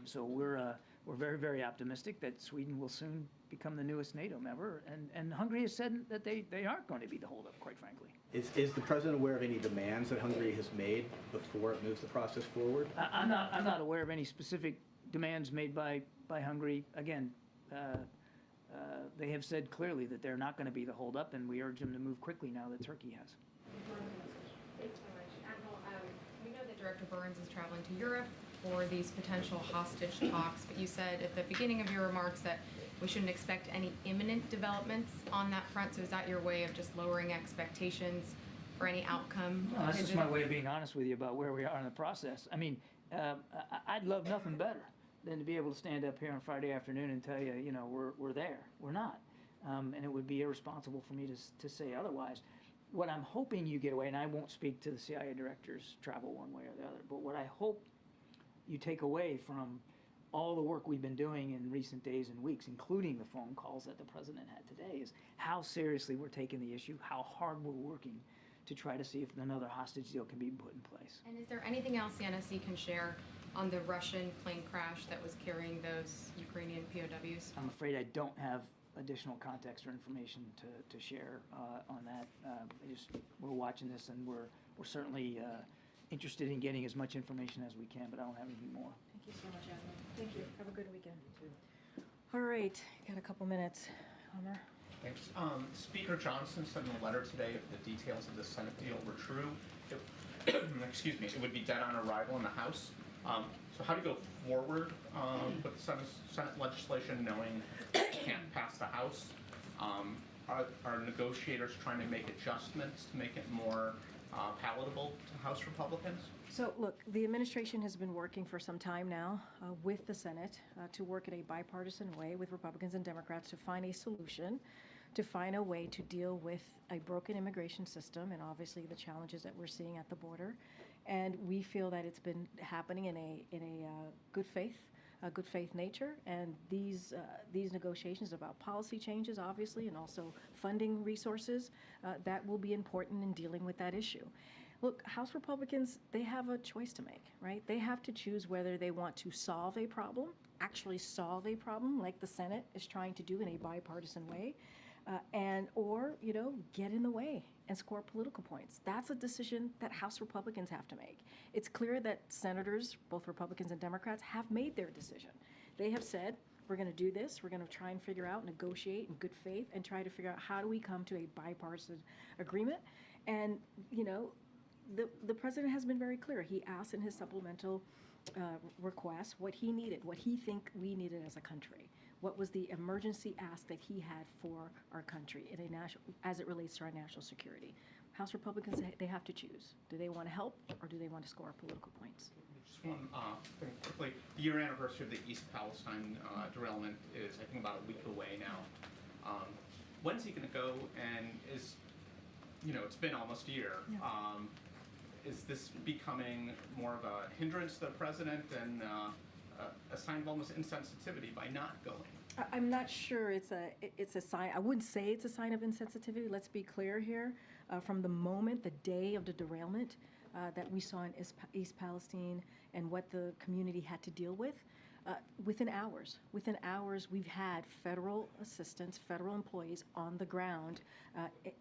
So we're very, very optimistic that Sweden will soon become the newest NATO member, and Hungary has said that they aren't going to be the holdup, quite frankly. Is the president aware of any demands that Hungary has made before it moves the process forward? I'm not aware of any specific demands made by Hungary. Again, they have said clearly that they're not going to be the holdup, and we urge them to move quickly now that Turkey has. Thanks so much. Admiral, we know that Director Burns is traveling to Europe for these potential hostage talks, but you said at the beginning of your remarks that we shouldn't expect any imminent developments on that front, so is that your way of just lowering expectations for any outcome? No, that's just my way of being honest with you about where we are in the process. I mean, I'd love nothing better than to be able to stand up here on Friday afternoon and tell you, we're there. We're not. And it would be irresponsible for me to say otherwise. What I'm hoping you get away, and I won't speak to the CIA director's travel one way or the other, but what I hope you take away from all the work we've been doing in recent days and weeks, including the phone calls that the president had today, is how seriously we're taking the issue, how hard we're working to try to see if another hostage deal can be put in place. And is there anything else the NSC can share on the Russian plane crash that was carrying those Ukrainian POWs? I'm afraid I don't have additional context or information to share on that. We're watching this, and we're certainly interested in getting as much information as we can, but I don't have anything more. Thank you so much, Admiral. Thank you. Have a good weekend. All right, got a couple minutes. Homer? Thanks. Speaker Johnson said in a letter today if the details of the Senate deal were true, excuse me, it would be dead on arrival in the House. So how do you go forward with the Senate legislation knowing it can't pass the House? Are negotiators trying to make adjustments to make it more palatable to House Republicans? So, look, the administration has been working for some time now with the Senate to work in a bipartisan way with Republicans and Democrats to find a solution, to find a way to deal with a broken immigration system and obviously the challenges that we're seeing at the border. And we feel that it's been happening in a good faith nature. And these negotiations about policy changes, obviously, and also funding resources, that will be important in dealing with that issue. Look, House Republicans, they have a choice to make, right? They have to choose whether they want to solve a problem, actually solve a problem like the Senate is trying to do in a bipartisan way, or, get in the way and score political points. That's a decision that House Republicans have to make. It's clear that senators, both Republicans and Democrats, have made their decision. They have said, we're going to do this, we're going to try and figure out, negotiate in good faith, and try to figure out how do we come to a bipartisan agreement. And, the president has been very clear. He asked in his supplemental request what he needed, what he think we needed as a country. What was the emergency ask that he had for our country as it relates to our national security? House Republicans, they have to choose. Do they want to help, or do they want to score political points? Just one thing quickly. The year anniversary of the East Palestine derailment is, I think, about a week away now. When's he going to go? And it's been almost a year. Yeah. Is this becoming more of a hindrance to the president and a sign of almost insensitivity by not going? I'm not sure it's a sign. I wouldn't say it's a sign of insensitivity. Let's be clear here. From the moment, the day of the derailment that we saw in East Palestine and what the community had to deal with, within hours, we've had federal assistants, federal employees on the ground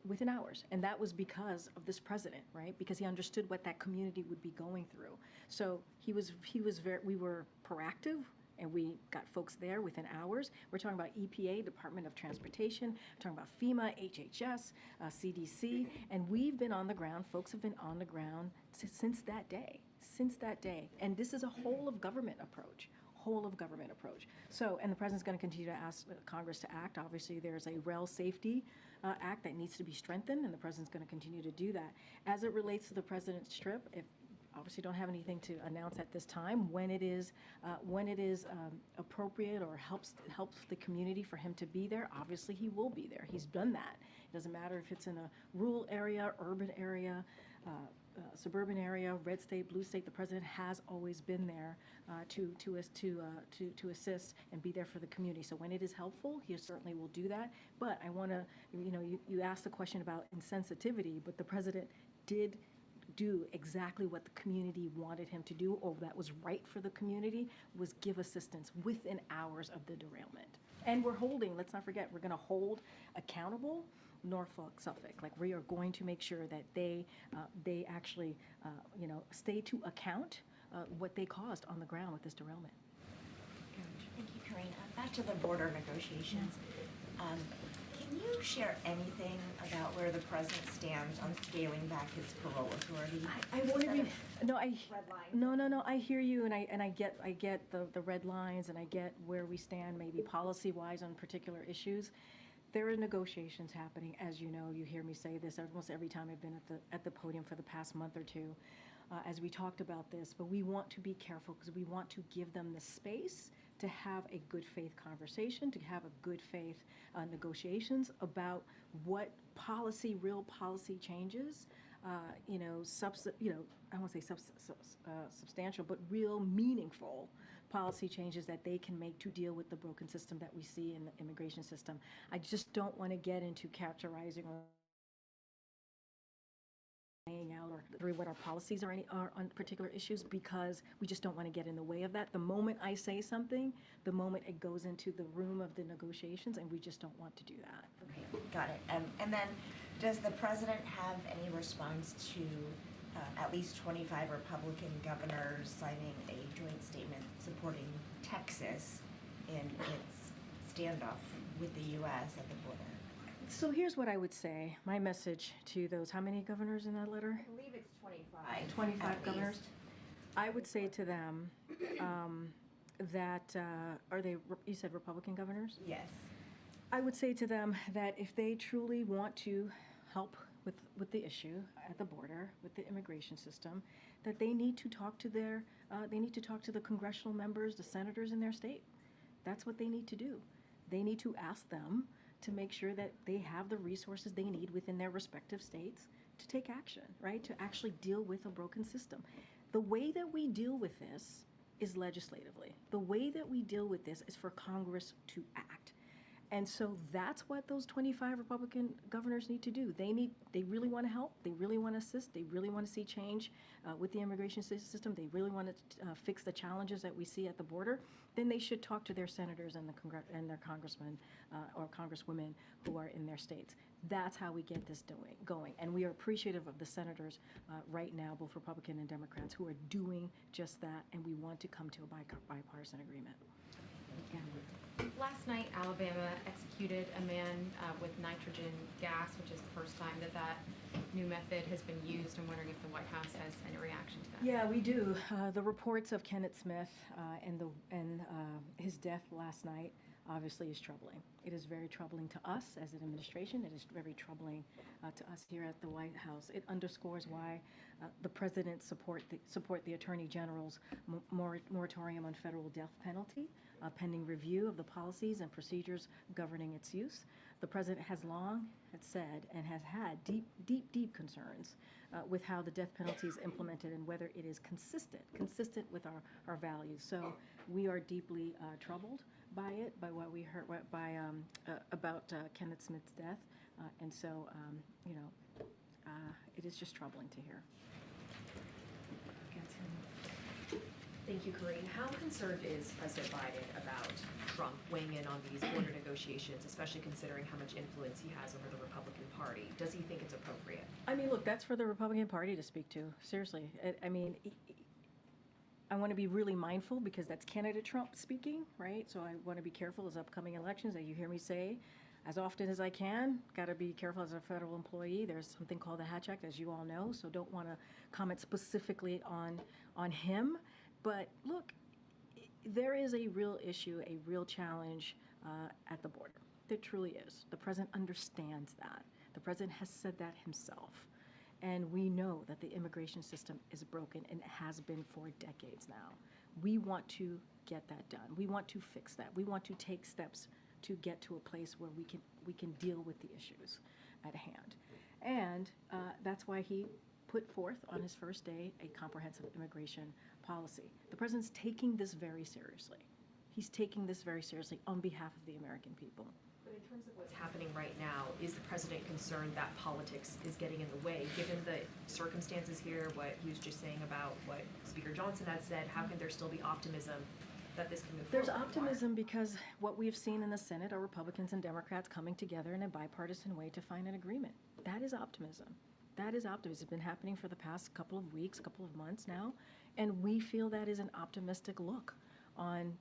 within hours. And that was because of this president, right? Because he understood what that community would be going through. So we were proactive, and we got folks there within hours. We're talking about EPA, Department of Transportation, we're talking about FEMA, HHS, CDC, and we've been on the ground, folks have been on the ground since that day. And this is a whole of government approach. So, and the president's going to continue to ask Congress to act. Obviously, there's a rail safety act that needs to be strengthened, and the president's going to continue to do that. As it relates to the president's trip, obviously don't have anything to announce at this time. When it is appropriate or helps the community for him to be there, obviously he will be there. He's done that. It doesn't matter if it's in a rural area, urban area, suburban area, red state, blue state. The president has always been there to assist and be there for the community. So when it is helpful, he certainly will do that. But I want to, you asked the question about insensitivity, but the president did do exactly what the community wanted him to do, or that was right for the community, was give assistance within hours of the derailment. And we're holding, let's not forget, we're going to hold accountable Norfolk, Suffolk. Like, we are going to make sure that they actually, stay to account what they caused on the ground with this derailment. Thank you, Karine. Back to the border negotiations. Can you share anything about where the president stands on scaling back his parole authority? I won't even. No. I hear you, and I get the red lines, and I get where we stand, maybe policy-wise on particular issues. There are negotiations happening, as you know. You hear me say this almost every time I've been at the podium for the past month or two, as we talked about this. But we want to be careful because we want to give them the space to have a good faith conversation, to have a good faith negotiations about what policy, real policy changes, I won't say substantial, but real meaningful policy changes that they can make to deal with the broken system that we see in the immigration system. I just don't want to get into characterizing or laying out or through what our policies are on particular issues, because we just don't want to get in the way of that. The moment I say something, the moment it goes into the room of the negotiations, and we just don't want to do that. Okay, got it. And then, does the president have any response to at least 25 Republican governors signing a joint statement supporting Texas in its standoff with the U.S. at the border? So here's what I would say. My message to those, how many governors in that letter? I believe it's 25. 25 governors. I would say to them that, are they, you said Republican governors? Yes. I would say to them that if they truly want to help with the issue at the border, with the immigration system, that they need to talk to the congressional members, the senators in their state. That's what they need to do. They need to ask them to make sure that they have the resources they need within their respective states to take action, right? To actually deal with a broken system. The way that we deal with this is legislatively. The way that we deal with this is for Congress to act. And so that's what those 25 Republican governors need to do. They really want to help. They really want to assist. They really want to see change with the immigration system. They really want to fix the challenges that we see at the border. Then they should talk to their senators and their congressmen or congresswomen who are in their states. That's how we get this going. And we are appreciative of the senators right now, both Republican and Democrats, who are doing just that. And we want to come to a bipartisan agreement. Yeah. Last night, Alabama executed a man with nitrogen gas, which is the first time that new method has been used. I'm wondering if the White House has any reaction to that. Yeah, we do. The reports of Kenneth Smith and his death last night obviously is troubling. It is very troubling to us as an administration. It is very troubling to us here at the White House. It underscores why the president support the Attorney General's moratorium on federal death penalty, pending review of the policies and procedures governing its use. The president has long said and has had deep concerns with how the death penalty is implemented and whether it is consistent with our values. So we are deeply troubled by it, by what we heard about Kenneth Smith's death, and so it is just troubling to hear. Thank you, Karine. How concerned is President Biden about Trump weighing in on these border negotiations, especially considering how much influence he has over the Republican Party? Does he think it's appropriate? I mean, look, that's for the Republican Party to speak to. Seriously. I mean, I want to be really mindful because that's candidate Trump speaking, right? So I want to be careful as upcoming elections, that you hear me say as often as I can. Got to be careful as a federal employee. There's something called the Hatch Act, as you all know, so don't want to comment specifically on him. But look, there is a real issue, a real challenge at the border. There truly is. The president understands that. The president has said that himself. And we know that the immigration system is broken and has been for decades now. We want to get that done. We want to fix that. We want to take steps to get to a place where we can deal with the issues at hand. And that's why he put forth on his first day a comprehensive immigration policy. The president's taking this very seriously. He's taking this very seriously on behalf of the American people. But in terms of what's happening right now, is the president concerned that politics is getting in the way? Given the circumstances here, what he was just saying about what Speaker Johnson had said, how can there still be optimism that this can move forward? There's optimism because what we've seen in the Senate are Republicans and Democrats coming together in a bipartisan way to find an agreement. That is optimism. That is optimism. It's been happening for the past couple of weeks, couple of months now, and we feel that is an optimistic look on,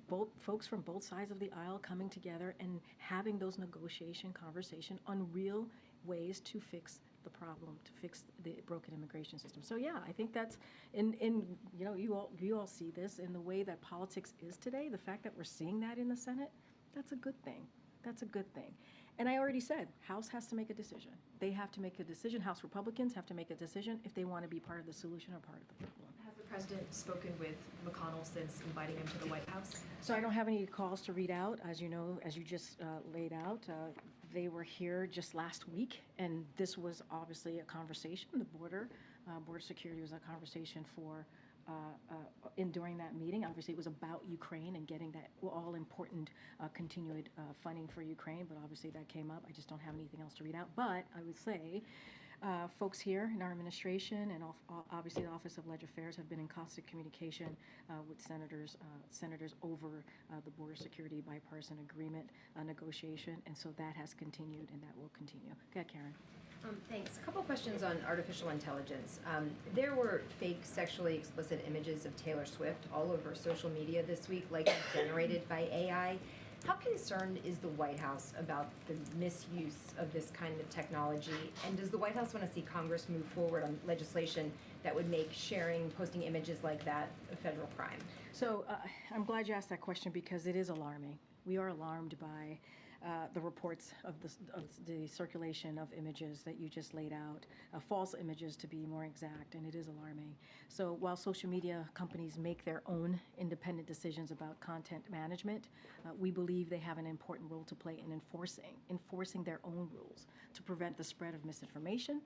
both folks from both sides of the aisle coming together and having those negotiation conversation on real ways to fix the problem, to fix the broken immigration system. So yeah, I think that's you all see this in the way that politics is today. The fact that we're seeing that in the Senate, that's a good thing. That's a good thing. And I already said, House has to make a decision. They have to make a decision. House Republicans have to make a decision if they want to be part of the solution or part of the problem. Has the president spoken with McConnell since inviting him to the White House? So I don't have any calls to read out. As you know, as you just laid out, they were here just last week, and this was obviously a conversation. The border security was a conversation for during that meeting. Obviously, it was about Ukraine and getting that all-important continued funding for Ukraine, but obviously that came up. I just don't have anything else to read out. But I would say folks here in our administration and obviously the Office of Legislative Affairs have been in constant communication with senators over the border security bipartisan agreement negotiation, and so that has continued and that will continue. Go ahead, Karen. Thanks. A couple questions on artificial intelligence. There were fake sexually explicit images of Taylor Swift all over social media this week, likely generated by AI. How concerned is the White House about the misuse of this kind of technology? And does the White House want to see Congress move forward on legislation that would make sharing, posting images like that a federal crime? So I'm glad you asked that question because it is alarming. We are alarmed by the reports of the circulation of images that you just laid out, false images to be more exact, and it is alarming. So while social media companies make their own independent decisions about content management, we believe they have an important role to play in enforcing their own rules to prevent the spread of misinformation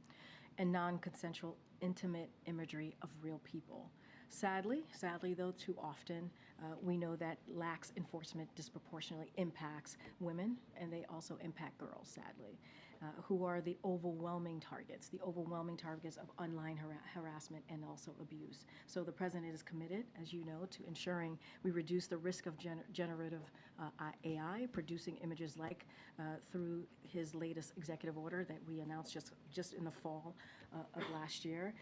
and non-consensual intimate imagery of real people. Sadly though, too often, we know that lax enforcement disproportionately impacts women, and they also impact girls, sadly, who are the overwhelming targets of online harassment and also abuse. So the President is committed, as you know, to ensuring we reduce the risk of generative AI producing images like through his latest executive order that we announced just in the fall of last year.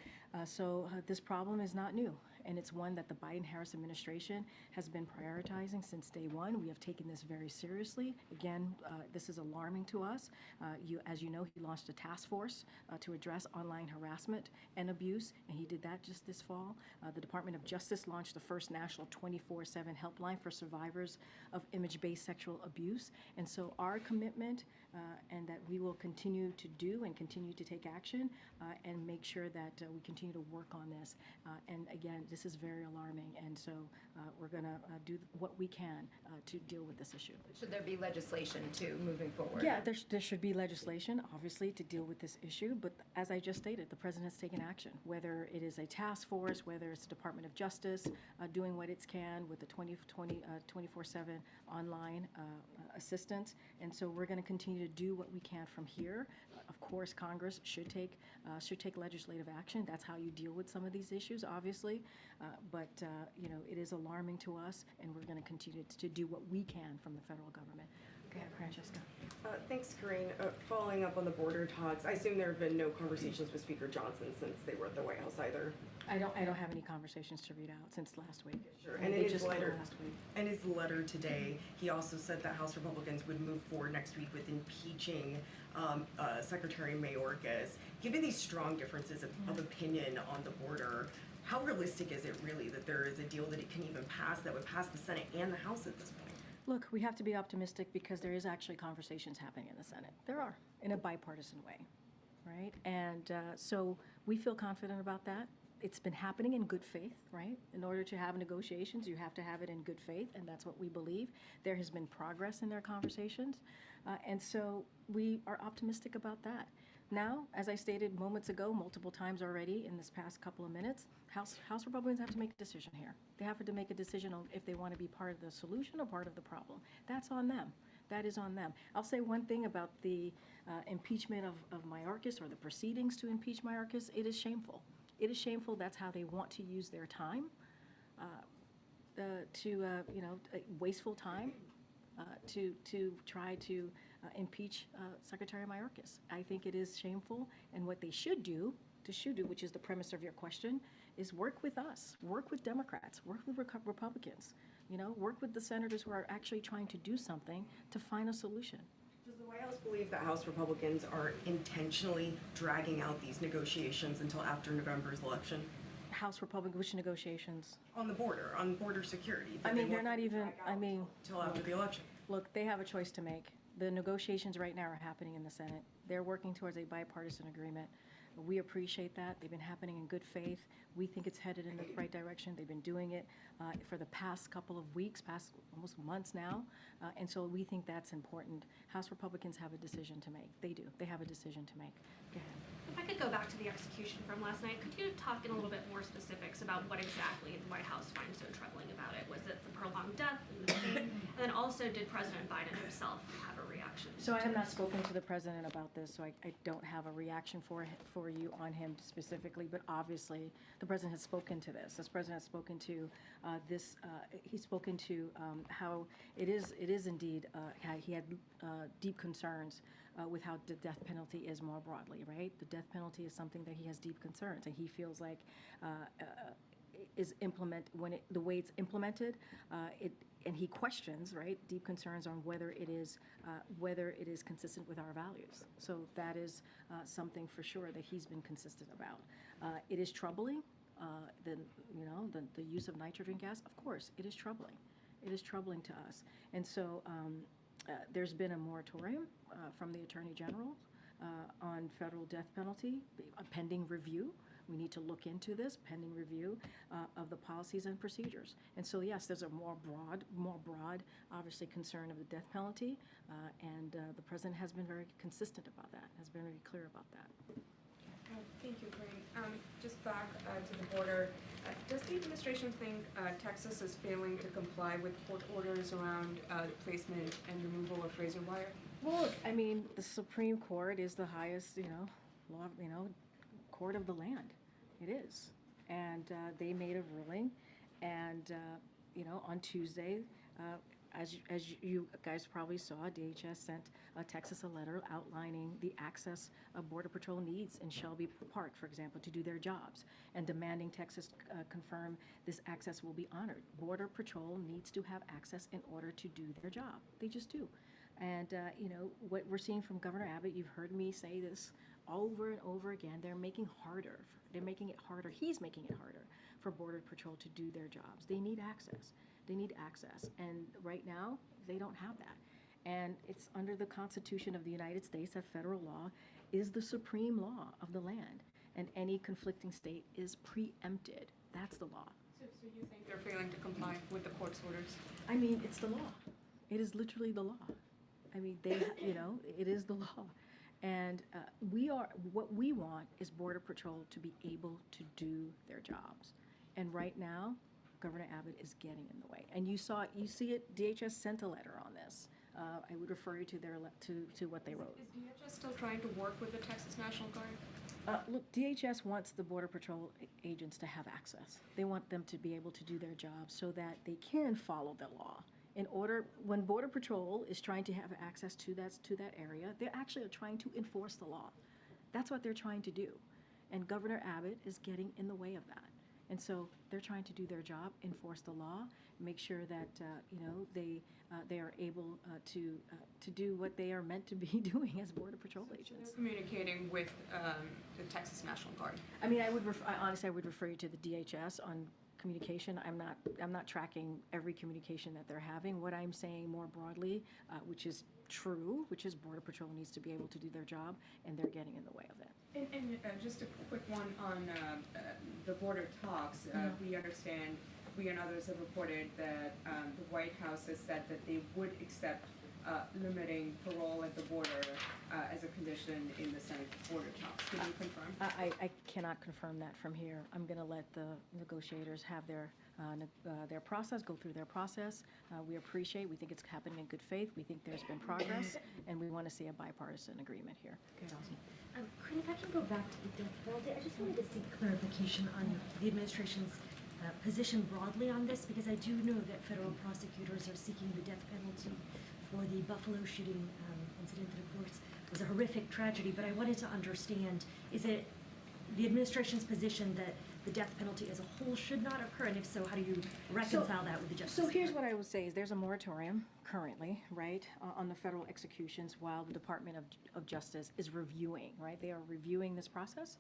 So this problem is not new, and it's one that the Biden-Harris administration has been prioritizing since day one. We have taken this very seriously. Again, this is alarming to us. As you know, he launched a task force to address online harassment and abuse, and he did that just this fall. The Department of Justice launched the first national 24/7 helpline for survivors of image-based sexual abuse. And so our commitment and that we will continue to do and continue to take action and make sure that we continue to work on this. And again, this is very alarming, and so we're going to do what we can to deal with this issue. Should there be legislation too moving forward? Yeah, there should be legislation, obviously, to deal with this issue, but as I just stated, the President has taken action, whether it is a task force, whether it's the Department of Justice doing what it can with the 24/7 online assistance, and so we're going to continue to do what we can from here. Of course, Congress should take legislative action. That's how you deal with some of these issues, obviously, but it is alarming to us, and we're going to continue to do what we can from the federal government. Okay, Francesca. Thanks, Karine. Following up on the border talks, I assume there have been no conversations with Speaker Johnson since they were at the White House either. I don't have any conversations to read out since last week. Sure. And in his letter today, he also said that House Republicans would move forward next week with impeaching Secretary Mayorkas. Given these strong differences of opinion on the border, how realistic is it really that there is a deal that it can even pass that would pass the Senate and the House at this point? Look, we have to be optimistic because there is actually conversations happening in the Senate. There are, in a bipartisan way, right? And so we feel confident about that. It's been happening in good faith, right? In order to have negotiations, you have to have it in good faith, and that's what we believe. There has been progress in their conversations, and so we are optimistic about that. Now, as I stated moments ago, multiple times already in this past couple of minutes, House Republicans have to make a decision here. They have to make a decision on if they want to be part of the solution or part of the problem. That's on them. That is on them. I'll say one thing about the impeachment of Mayorkas or the proceedings to impeach Mayorkas. It is shameful. It is shameful. That's how they want to use their time, wasteful time, to try to impeach Secretary Mayorkas. I think it is shameful, and what they should do, which is the premise of your question, is work with us, work with Democrats, work with Republicans, work with the senators who are actually trying to do something to find a solution. Does the White House believe that House Republicans are intentionally dragging out these negotiations until after November's election? House Republican, which negotiations? On border security. They're not even, until after the election. Look, they have a choice to make. The negotiations right now are happening in the Senate. They're working towards a bipartisan agreement. We appreciate that. They've been happening in good faith. We think it's headed in the right direction. They've been doing it for the past couple of weeks, past almost months now. And so we think that's important. House Republicans have a decision to make. They do. They have a decision to make. Go ahead. If I could go back to the execution from last night, could you talk in a little bit more specifics about what exactly the White House finds so troubling about it? Was it the prolonged death and the pain? And then also, did President Biden himself have a reaction? So I have not spoken to the president about this, so I don't have a reaction for you on him specifically, but obviously the president has spoken to this. This president has spoken to he's spoken to how it is indeed, how he had deep concerns with how the death penalty is more broadly, right? The death penalty is something that he has deep concerns, and he feels like the way it's implemented, and he questions, right, deep concerns on whether it is consistent with our values. So that is something for sure that he's been consistent about. It is troubling. The use of nitrogen gas, of course, it is troubling. It is troubling to us, and so there's been a moratorium from the Attorney General on federal death penalty, a pending review. We need to look into this pending review of the policies and procedures. And so, yes, there's a more broad, obviously, concern of the death penalty, and the president has been very consistent about that, has been very clear about that. Thank you, Karine. Just back to the border, does the administration think Texas is failing to comply with court orders around the placement and removal of razor wire? Well, I mean, the Supreme Court is the highest, law, court of the land. It is, and they made a ruling, and on Tuesday, as you guys probably saw, DHS sent Texas a letter outlining the access Border Patrol needs in Shelby Park, for example, to do their jobs, and demanding Texas confirm this access will be honored. Border Patrol needs to have access in order to do their job. They just do. And, what we're seeing from Governor Abbott, you've heard me say this over and over again, they're making it harder. He's making it harder for Border Patrol to do their jobs. They need access. And right now, they don't have that. And it's under the Constitution of the United States that federal law is the supreme law of the land. And any conflicting state is preempted. That's the law. So you think they're failing to comply with the court's orders? I mean, it's the law. It is literally the law. I mean, it is the law. And what we want is Border Patrol to be able to do their jobs. And right now, Governor Abbott is getting in the way. And you see it, DHS sent a letter on this. I would refer you to what they wrote. Is DHS still trying to work with the Texas National Guard? Look, DHS wants the Border Patrol agents to have access. They want them to be able to do their job so that they can follow the law. When Border Patrol is trying to have access to that area, they're actually trying to enforce the law. That's what they're trying to do. And Governor Abbott is getting in the way of that. And so they're trying to do their job, enforce the law, make sure that they are able to do what they are meant to be doing as Border Patrol agents. They're communicating with the Texas National Guard. I mean, honestly, I would refer you to the DHS on communication. I'm not tracking every communication that they're having. What I'm saying more broadly, which is true, which is Border Patrol needs to be able to do their job, and they're getting in the way of it. And just a quick one on the border talks. We understand, we and others have reported that the White House has said that they would accept limiting parole at the border as a condition in the Senate border talks. Can you confirm? I cannot confirm that from here. I'm going to let the negotiators have their process, go through their process. We think it's happening in good faith. We think there's been progress, and we want to see a bipartisan agreement here. Okay, Allison. Karine, if I can go back to the death penalty, I just wanted to seek clarification on the administration's position broadly on this, because I do know that federal prosecutors are seeking the death penalty for the Buffalo shooting incident that, of course, was a horrific tragedy. But I wanted to understand, is it the administration's position that the death penalty as a whole should not occur? And if so, how do you reconcile that with the justice? So here's what I would say is there's a moratorium currently, right, on the federal executions while the Department of Justice is reviewing, right? They are reviewing this process,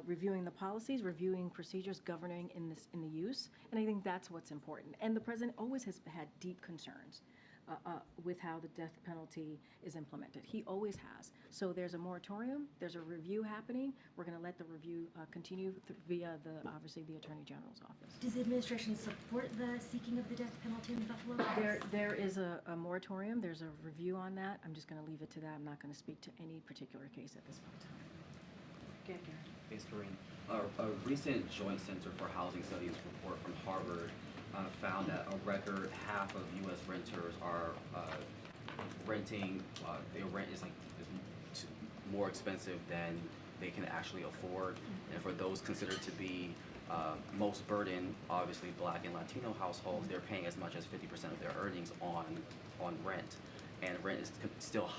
reviewing the policies, reviewing procedures governing in the use. And I think that's what's important. And the president always has had deep concerns with how the death penalty is implemented. He always has. So there's a moratorium, there's a review happening. We're going to let the review continue via obviously the Attorney General's office. Does the administration support the seeking of the death penalty in Buffalo? There is a moratorium, there's a review on that. I'm just going to leave it to that. I'm not going to speak to any particular case at this point in time. Go ahead, Karen. Thanks, Karine. A recent Joint Center for Housing Studies report from Harvard found that a record half of U.S. renters are renting. Their rent is more expensive than they can actually afford, and for those considered to be most burdened, obviously Black and Latino households, they're paying as much as 50% of their earnings on rent, and rent is still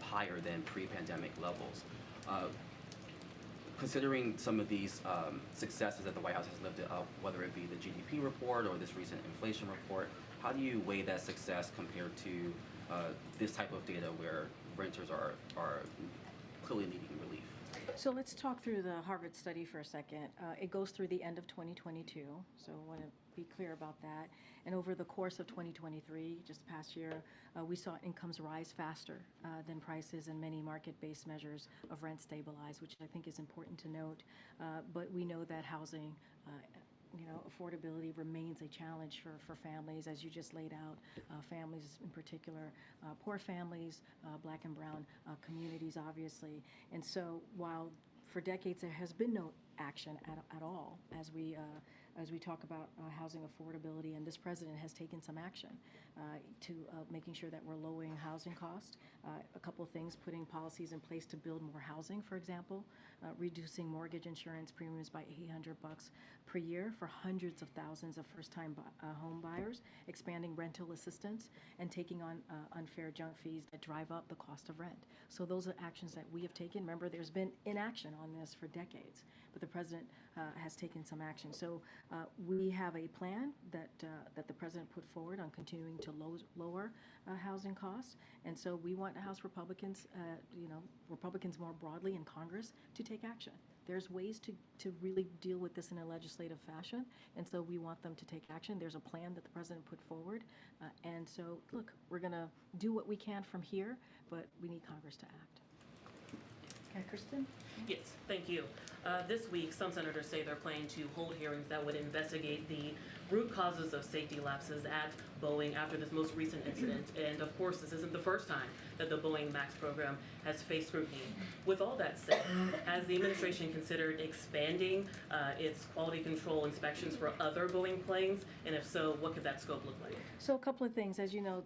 higher than pre-pandemic levels. Considering some of these successes that the White House has lifted up, whether it be the GDP report or this recent inflation report, how do you weigh that success compared to this type of data where renters are clearly needing relief? So let's talk through the Harvard study for a second. It goes through the end of 2022, so I want to be clear about that. And over the course of 2023, just the past year, we saw incomes rise faster than prices, and many market-based measures of rent stabilize, which I think is important to note. But we know that housing affordability remains a challenge for families, as you just laid out, families in particular, poor families, Black and brown communities, obviously. And so while for decades there has been no action at all as we talk about housing affordability, and this president has taken some action to making sure that we're lowering housing costs. A couple of things, putting policies in place to build more housing, for example, reducing mortgage insurance premiums by $800 per year for hundreds of thousands of first-time home buyers, expanding rental assistance, and taking on unfair junk fees that drive up the cost of rent. So those are actions that we have taken. Remember, there's been inaction on this for decades, but the president has taken some action. So we have a plan that the president put forward on continuing to lower housing costs, and so we want House Republicans, Republicans more broadly in Congress, to take action. There's ways to really deal with this in a legislative fashion, and so we want them to take action. There's a plan that the president put forward, and so look, we're going to do what we can from here, but we need Congress to act. Okay, Kristen? Yes, thank you. This week, some senators say they're planning to hold hearings that would investigate the root causes of safety lapses at Boeing after this most recent incident. And of course, this isn't the first time that the Boeing MAX program has faced scrutiny. With all that said, has the administration considered expanding its quality control inspections for other Boeing planes? And if so, what could that scope look like? So a couple of things. As you know,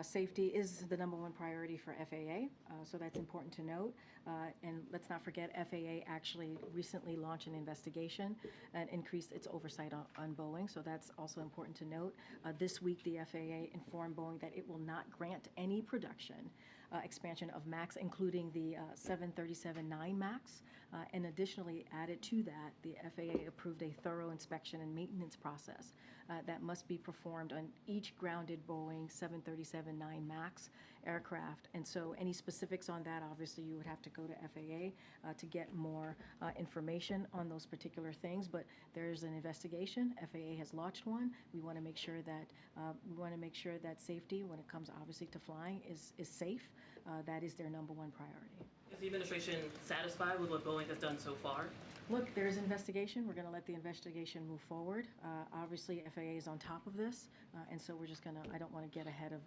safety is the #1 priority for FAA, so that's important to note. And let's not forget, FAA actually recently launched an investigation and increased its oversight on Boeing, so that's also important to note. This week, the FAA informed Boeing that it will not grant any production expansion of MAX, including the 737-9 MAX. And additionally, added to that, the FAA approved a thorough inspection and maintenance process that must be performed on each grounded Boeing 737-9 MAX aircraft. And so any specifics on that, obviously, you would have to go to FAA to get more information on those particular things. But there's an investigation. FAA has launched one. We want to make sure that safety, when it comes obviously to flying, is safe. That is their #1 priority. Is the administration satisfied with what Boeing has done so far? Look, there's investigation. We're going to let the investigation move forward. Obviously, FAA is on top of this, and so we're just going to, I don't want to get ahead of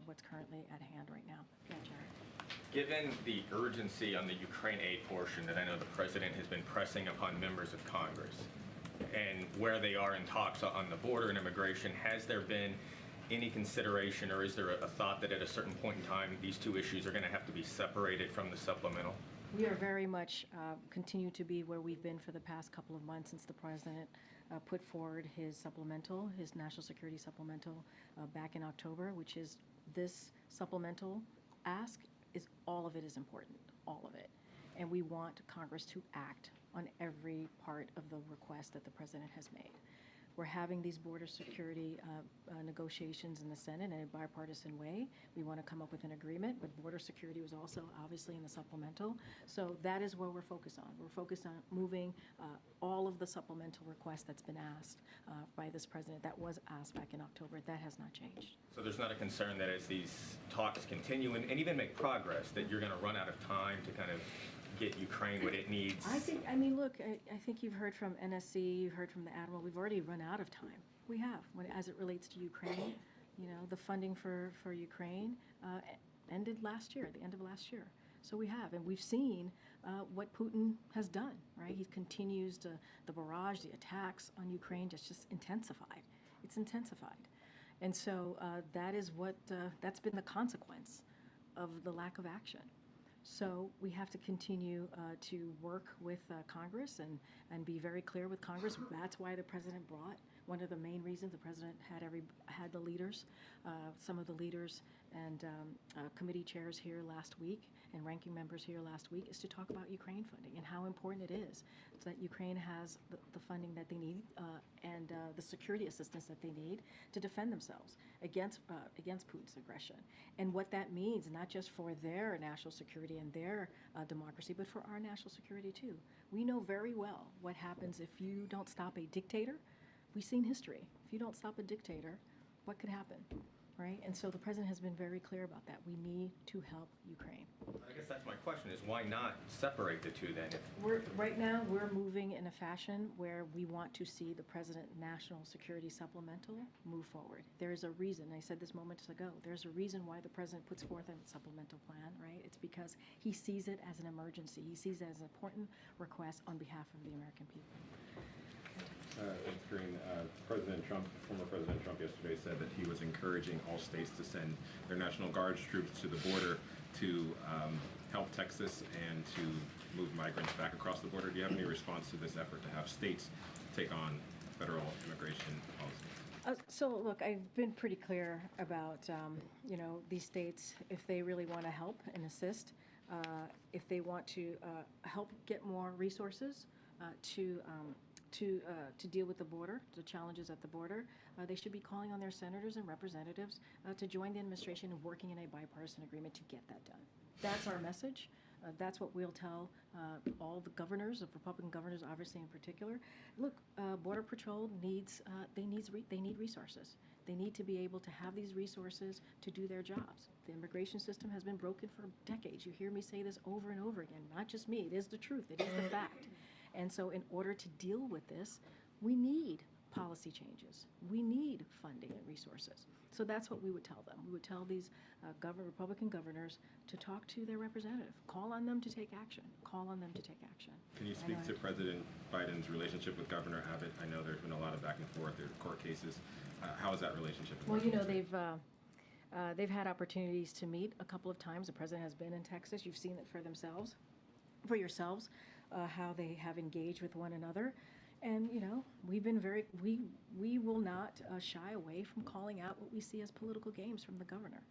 what's currently at hand right now. Yeah, Jared. Given the urgency on the Ukraine aid portion that I know the president has been pressing upon members of Congress, and where they are in talks on the border and immigration, has there been any consideration, or is there a thought that at a certain point in time these two issues are going to have to be separated from the supplemental? We are very much continue to be where we've been for the past couple of months since the president put forward his supplemental, his national security supplemental back in October, which is this supplemental ask is all of it is important, all of it. And we want Congress to act on every part of the request that the president has made. We're having these border security negotiations in the Senate in a bipartisan way. We want to come up with an agreement, but border security was also obviously in the supplemental. So that is where we're focused on. We're focused on moving all of the supplemental requests that's been asked by this president. That was asked back in October. That has not changed. So there's not a concern that as these talks continue and even make progress, that you're going to run out of time to kind of get Ukraine what it needs? I mean, look, I think you've heard from NSC, you've heard from the Admiral, we've already run out of time. We have, as it relates to Ukraine. You know, the funding for Ukraine ended last year, at the end of last year. So we have, and we've seen what Putin has done, right? He continues the barrage, the attacks on Ukraine just intensified. It's intensified. And so that is what, that's been the consequence of the lack of action. So we have to continue to work with Congress and be very clear with Congress. That's why the president brought, one of the main reasons the president had the leaders, some of the leaders and committee chairs here last week and ranking members here last week, is to talk about Ukraine funding and how important it is so that Ukraine has the funding that they need and the security assistance that they need to defend themselves against Putin's aggression. And what that means, not just for their national security and their democracy, but for our national security too. We know very well what happens if you don't stop a dictator. We've seen history. If you don't stop a dictator, what could happen, right? And so the president has been very clear about that. We need to help Ukraine. I guess that's my question, is why not separate the two then? Right now, we're moving in a fashion where we want to see the President National Security Supplemental move forward. There is a reason, I said this moments ago, there's a reason why the President puts forth a supplemental plan, right? It's because he sees it as an emergency. He sees it as an important request on behalf of the American people. Thanks, Karine. Former President Trump yesterday said that he was encouraging all states to send their National Guard troops to the border to help Texas and to move migrants back across the border. Do you have any response to this effort to have states take on federal immigration policy? So look, I've been pretty clear about, these states, if they really want to help and assist, if they want to help get more resources to deal with the border, the challenges at the border, they should be calling on their senators and representatives to join the administration and working in a bipartisan agreement to get that done. That's our message. That's what we'll tell all the governors, of Republican governors, obviously in particular. Look, Border Patrol needs resources. They need to be able to have these resources to do their jobs. The immigration system has been broken for decades. You hear me say this over and over again. Not just me. It is the truth. It is the fact. And so in order to deal with this, we need policy changes. We need funding and resources. So that's what we would tell them. We would tell these Republican governors to talk to their representative. Call on them to take action. Call on them to take action. Can you speak to President Biden's relationship with Governor Abbott? I know there's been a lot of back and forth. There are court cases. How is that relationship? Well, they've had opportunities to meet a couple of times. The president has been in Texas. You've seen it for yourselves, how they have engaged with one another. And, we've been we will not shy away from calling out what we see as political games from the governor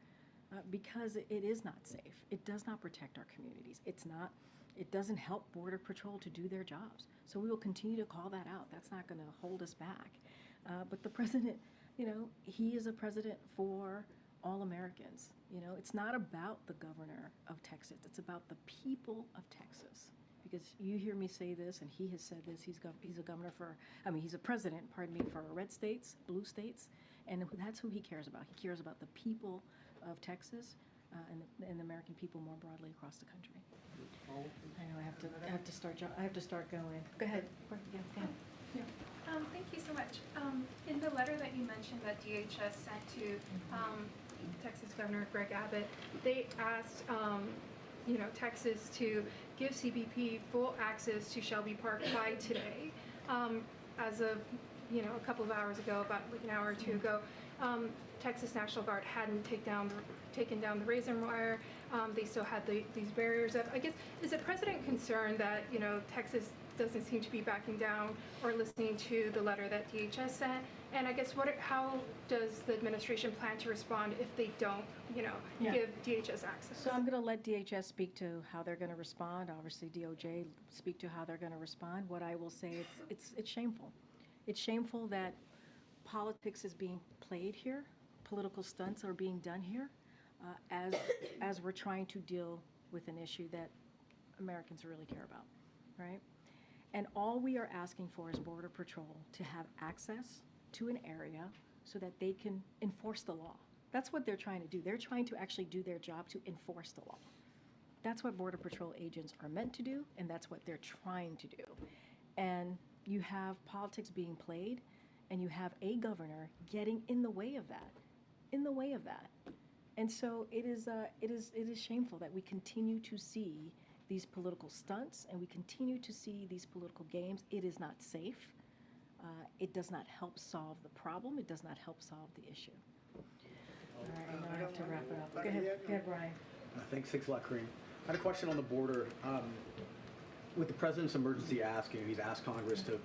because it is not safe. It does not protect our communities. It doesn't help Border Patrol to do their jobs. So we will continue to call that out. That's not going to hold us back. But the president, he is a president for all Americans. It's not about the governor of Texas. It's about the people of Texas. Because you hear me say this, and he has said this, he's a president, for red states, blue states, and that's who he cares about. He cares about the people of Texas and the American people more broadly across the country. I know I have to start going. Go ahead. Yeah. Thank you so much. In the letter that you mentioned that DHS sent to Texas Governor Greg Abbott, they asked Texas to give CBP full access to Shelby Park by today. As of a couple of hours ago, about like an hour or two ago, Texas National Guard hadn't taken down the razor wire. They still had these barriers up. I guess, is the president concerned that Texas doesn't seem to be backing down or listening to the letter that DHS sent? And I guess how does the administration plan to respond if they don't, give DHS access? So I'm going to let DHS speak to how they're going to respond. Obviously, DOJ speak to how they're going to respond. What I will say is it's shameful. It's shameful that politics is being played here, political stunts are being done here, as we're trying to deal with an issue that Americans really care about, right? And all we are asking for is Border Patrol to have access to an area so that they can enforce the law. That's what they're trying to do. They're trying to actually do their job to enforce the law. That's what Border Patrol agents are meant to do, and that's what they're trying to do. And you have politics being played, and you have a governor getting in the way of that, And so it is shameful that we continue to see these political stunts, and we continue to see these political games. It is not safe. It does not help solve the problem. It does not help solve the issue. All right, I'm gonna have to wrap it up. Go ahead, Brian. Thanks a lot, Karine. I had a question on the border. With the president's emergency asking, he's asked Congress to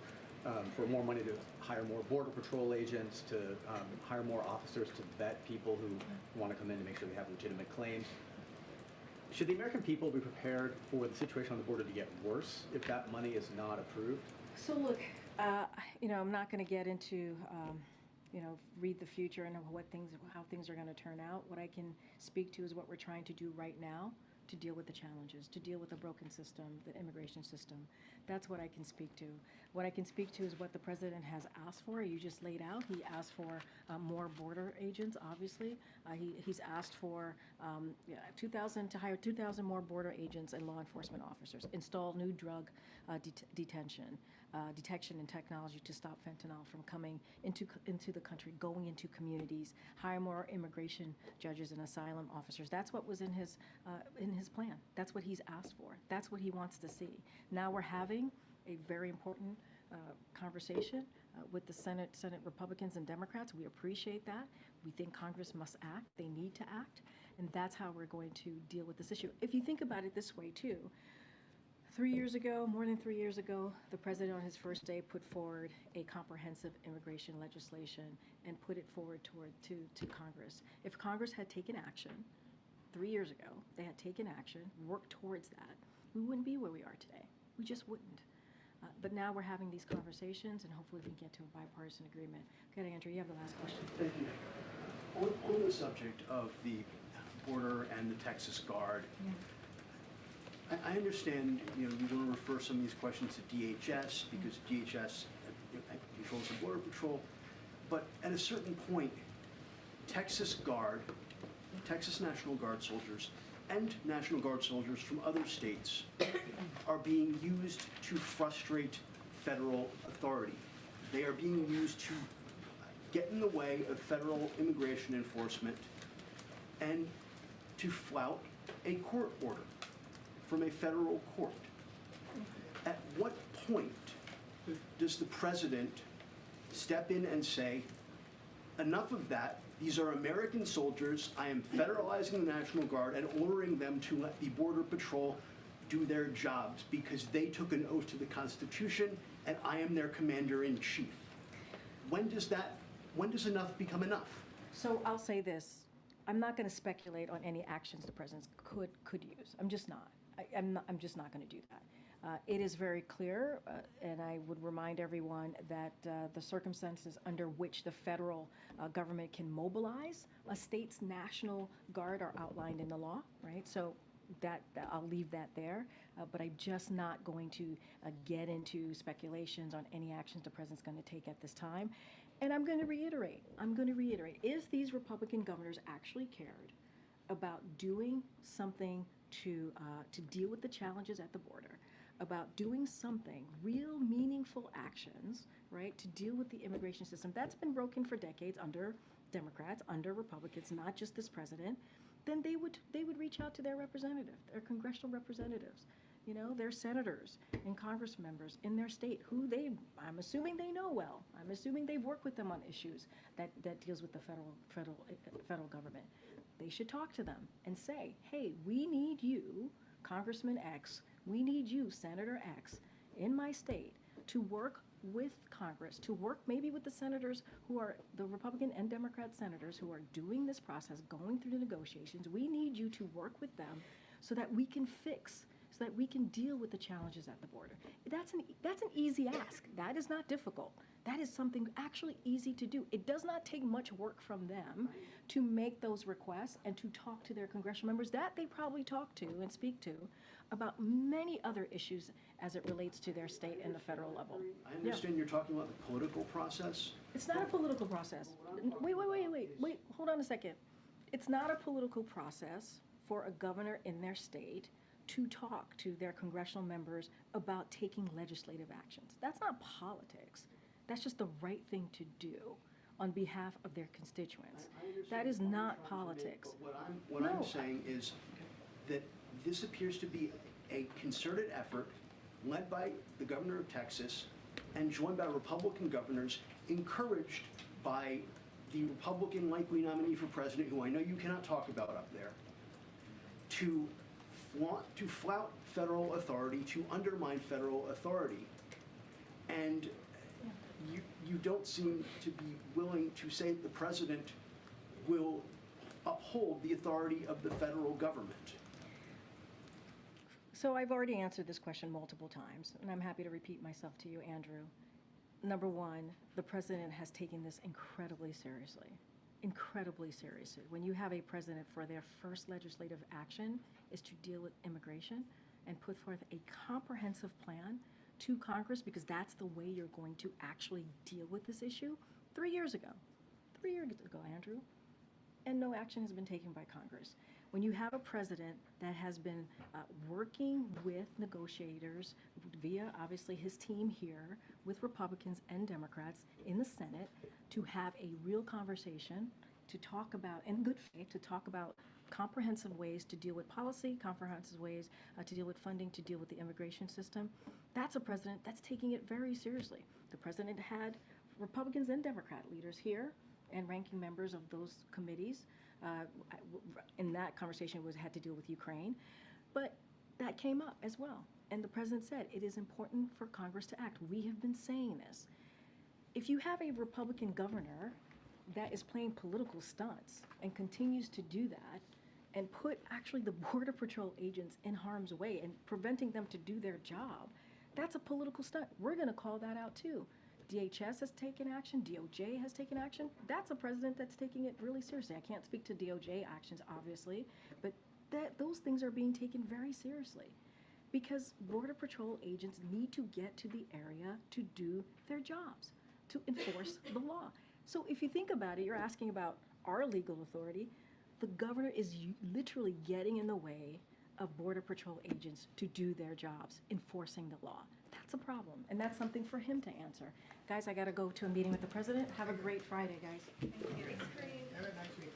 for more money to hire more Border Patrol agents, to hire more officers to vet people who want to come in to make sure they have legitimate claims. Should the American people be prepared for the situation on the border to get worse if that money is not approved? So look, I'm not going to get into, read the future and how things are going to turn out. What I can speak to is what we're trying to do right now to deal with the challenges, to deal with the broken system, the immigration system. That's what I can speak to. What I can speak to is what the president has asked for. You just laid out. He asked for more border agents, obviously. He's asked for 2,000 to hire 2,000 more border agents and law enforcement officers, install new drug detection and technology to stop fentanyl from coming into the country, going into communities, hire more immigration judges and asylum officers. That's what was in his plan. That's what he's asked for. That's what he wants to see. Now we're having a very important conversation with the Senate Republicans and Democrats. We appreciate that. We think Congress must act. They need to act. And that's how we're going to deal with this issue. If you think about it this way, too, more than 3 years ago, the president on his first day put forward a comprehensive immigration legislation and put it forward to Congress. If Congress had taken action 3 years ago, they had taken action, worked towards that, we wouldn't be where we are today. We just wouldn't. But now we're having these conversations, and hopefully we can get to a bipartisan agreement. Okay, Andrew, you have the last question. Thank you. On the subject of the border and the Texas Guard, I understand you want to refer some of these questions to DHS because DHS controls the Border Patrol, but at a certain point, Texas National Guard soldiers and National Guard soldiers from other states are being used to frustrate federal authority. They are being used to get in the way of federal immigration enforcement and to flout a court order from a federal court. At what point does the president step in and say, enough of that, these are American soldiers, I am federalizing the National Guard and ordering them to let the Border Patrol do their jobs because they took an oath to the Constitution and I am their commander-in-chief? When does enough become enough? So I'll say this. I'm not going to speculate on any actions the president could use. I'm just not. I'm just not going to do that. It is very clear, and I would remind everyone that the circumstances under which the federal government can mobilize a state's National Guard are outlined in the law, right? So that I'll leave that there, but I'm just not going to get into speculations on any actions the president's going to take at this time. And I'm going to reiterate, if these Republican governors actually cared about doing something to deal with the challenges at the border, about doing something, real meaningful actions, right, to deal with the immigration system that's been broken for decades under Democrats, under Republicans, not just this president, then they would reach out to their representative, their congressional representatives, their senators and Congress members in their state who I'm assuming they know well. I'm assuming they've worked with them on issues that deals with the federal government. They should talk to them and say, hey, we need you, Congressman X, we need you, Senator X, in my state to work with Congress, to work maybe with the senators who are the Republican and Democrat senators who are doing this process, going through the negotiations. We need you to work with them so that we can so that we can deal with the challenges at the border. That's an easy ask. That is not difficult. That is something actually easy to do. It does not take much work from them to make those requests and to talk to their congressional members that they probably talk to and speak to about many other issues as it relates to their state and the federal level. I understand you're talking about the political process. It's not a political process. Wait, hold on a second. It's not a political process for a governor in their state to talk to their congressional members about taking legislative actions. That's not politics. That's just the right thing to do on behalf of their constituents. That is not politics. What I'm saying is that this appears to be a concerted effort led by the governor of Texas and joined by Republican governors, encouraged by the Republican likely nominee for president, who I know you cannot talk about up there, to flout federal authority, to undermine federal authority. And you don't seem to be willing to say the president will uphold the authority of the federal government. So I've already answered this question multiple times, and I'm happy to repeat myself to you, Andrew. Number one, the president has taken this incredibly seriously. Incredibly seriously. When you have a president for their first legislative action is to deal with immigration and put forth a comprehensive plan to Congress, because that's the way you're going to actually deal with this issue. 3 years ago, Andrew, and no action has been taken by Congress. When you have a president that has been working with negotiators via, obviously, his team here with Republicans and Democrats in the Senate to have a real conversation, to talk about, in good faith, to talk about comprehensive ways to deal with policy, comprehensive ways to deal with funding, to deal with the immigration system, that's a president that's taking it very seriously. The president had Republicans and Democrat leaders here and ranking members of those committees. In that conversation had to deal with Ukraine, but that came up as well. And the president said it is important for Congress to act. We have been saying this. If you have a Republican governor that is playing political stunts and continues to do that and put actually the Border Patrol agents in harm's way and preventing them to do their job, that's a political stunt. We're going to call that out too. DHS has taken action, DOJ has taken action. That's a president that's taking it really seriously. I can't speak to DOJ actions, obviously, but those things are being taken very seriously because Border Patrol agents need to get to the area to do their jobs, to enforce the law. So if you think about it, you're asking about our legal authority. The governor is literally getting in the way of Border Patrol agents to do their jobs, enforcing the law. That's a problem, and that's something for him to answer. Guys, I got to go to a meeting with the president. Have a great Friday, guys. Thank you. Thanks, Karine. Have a nice week.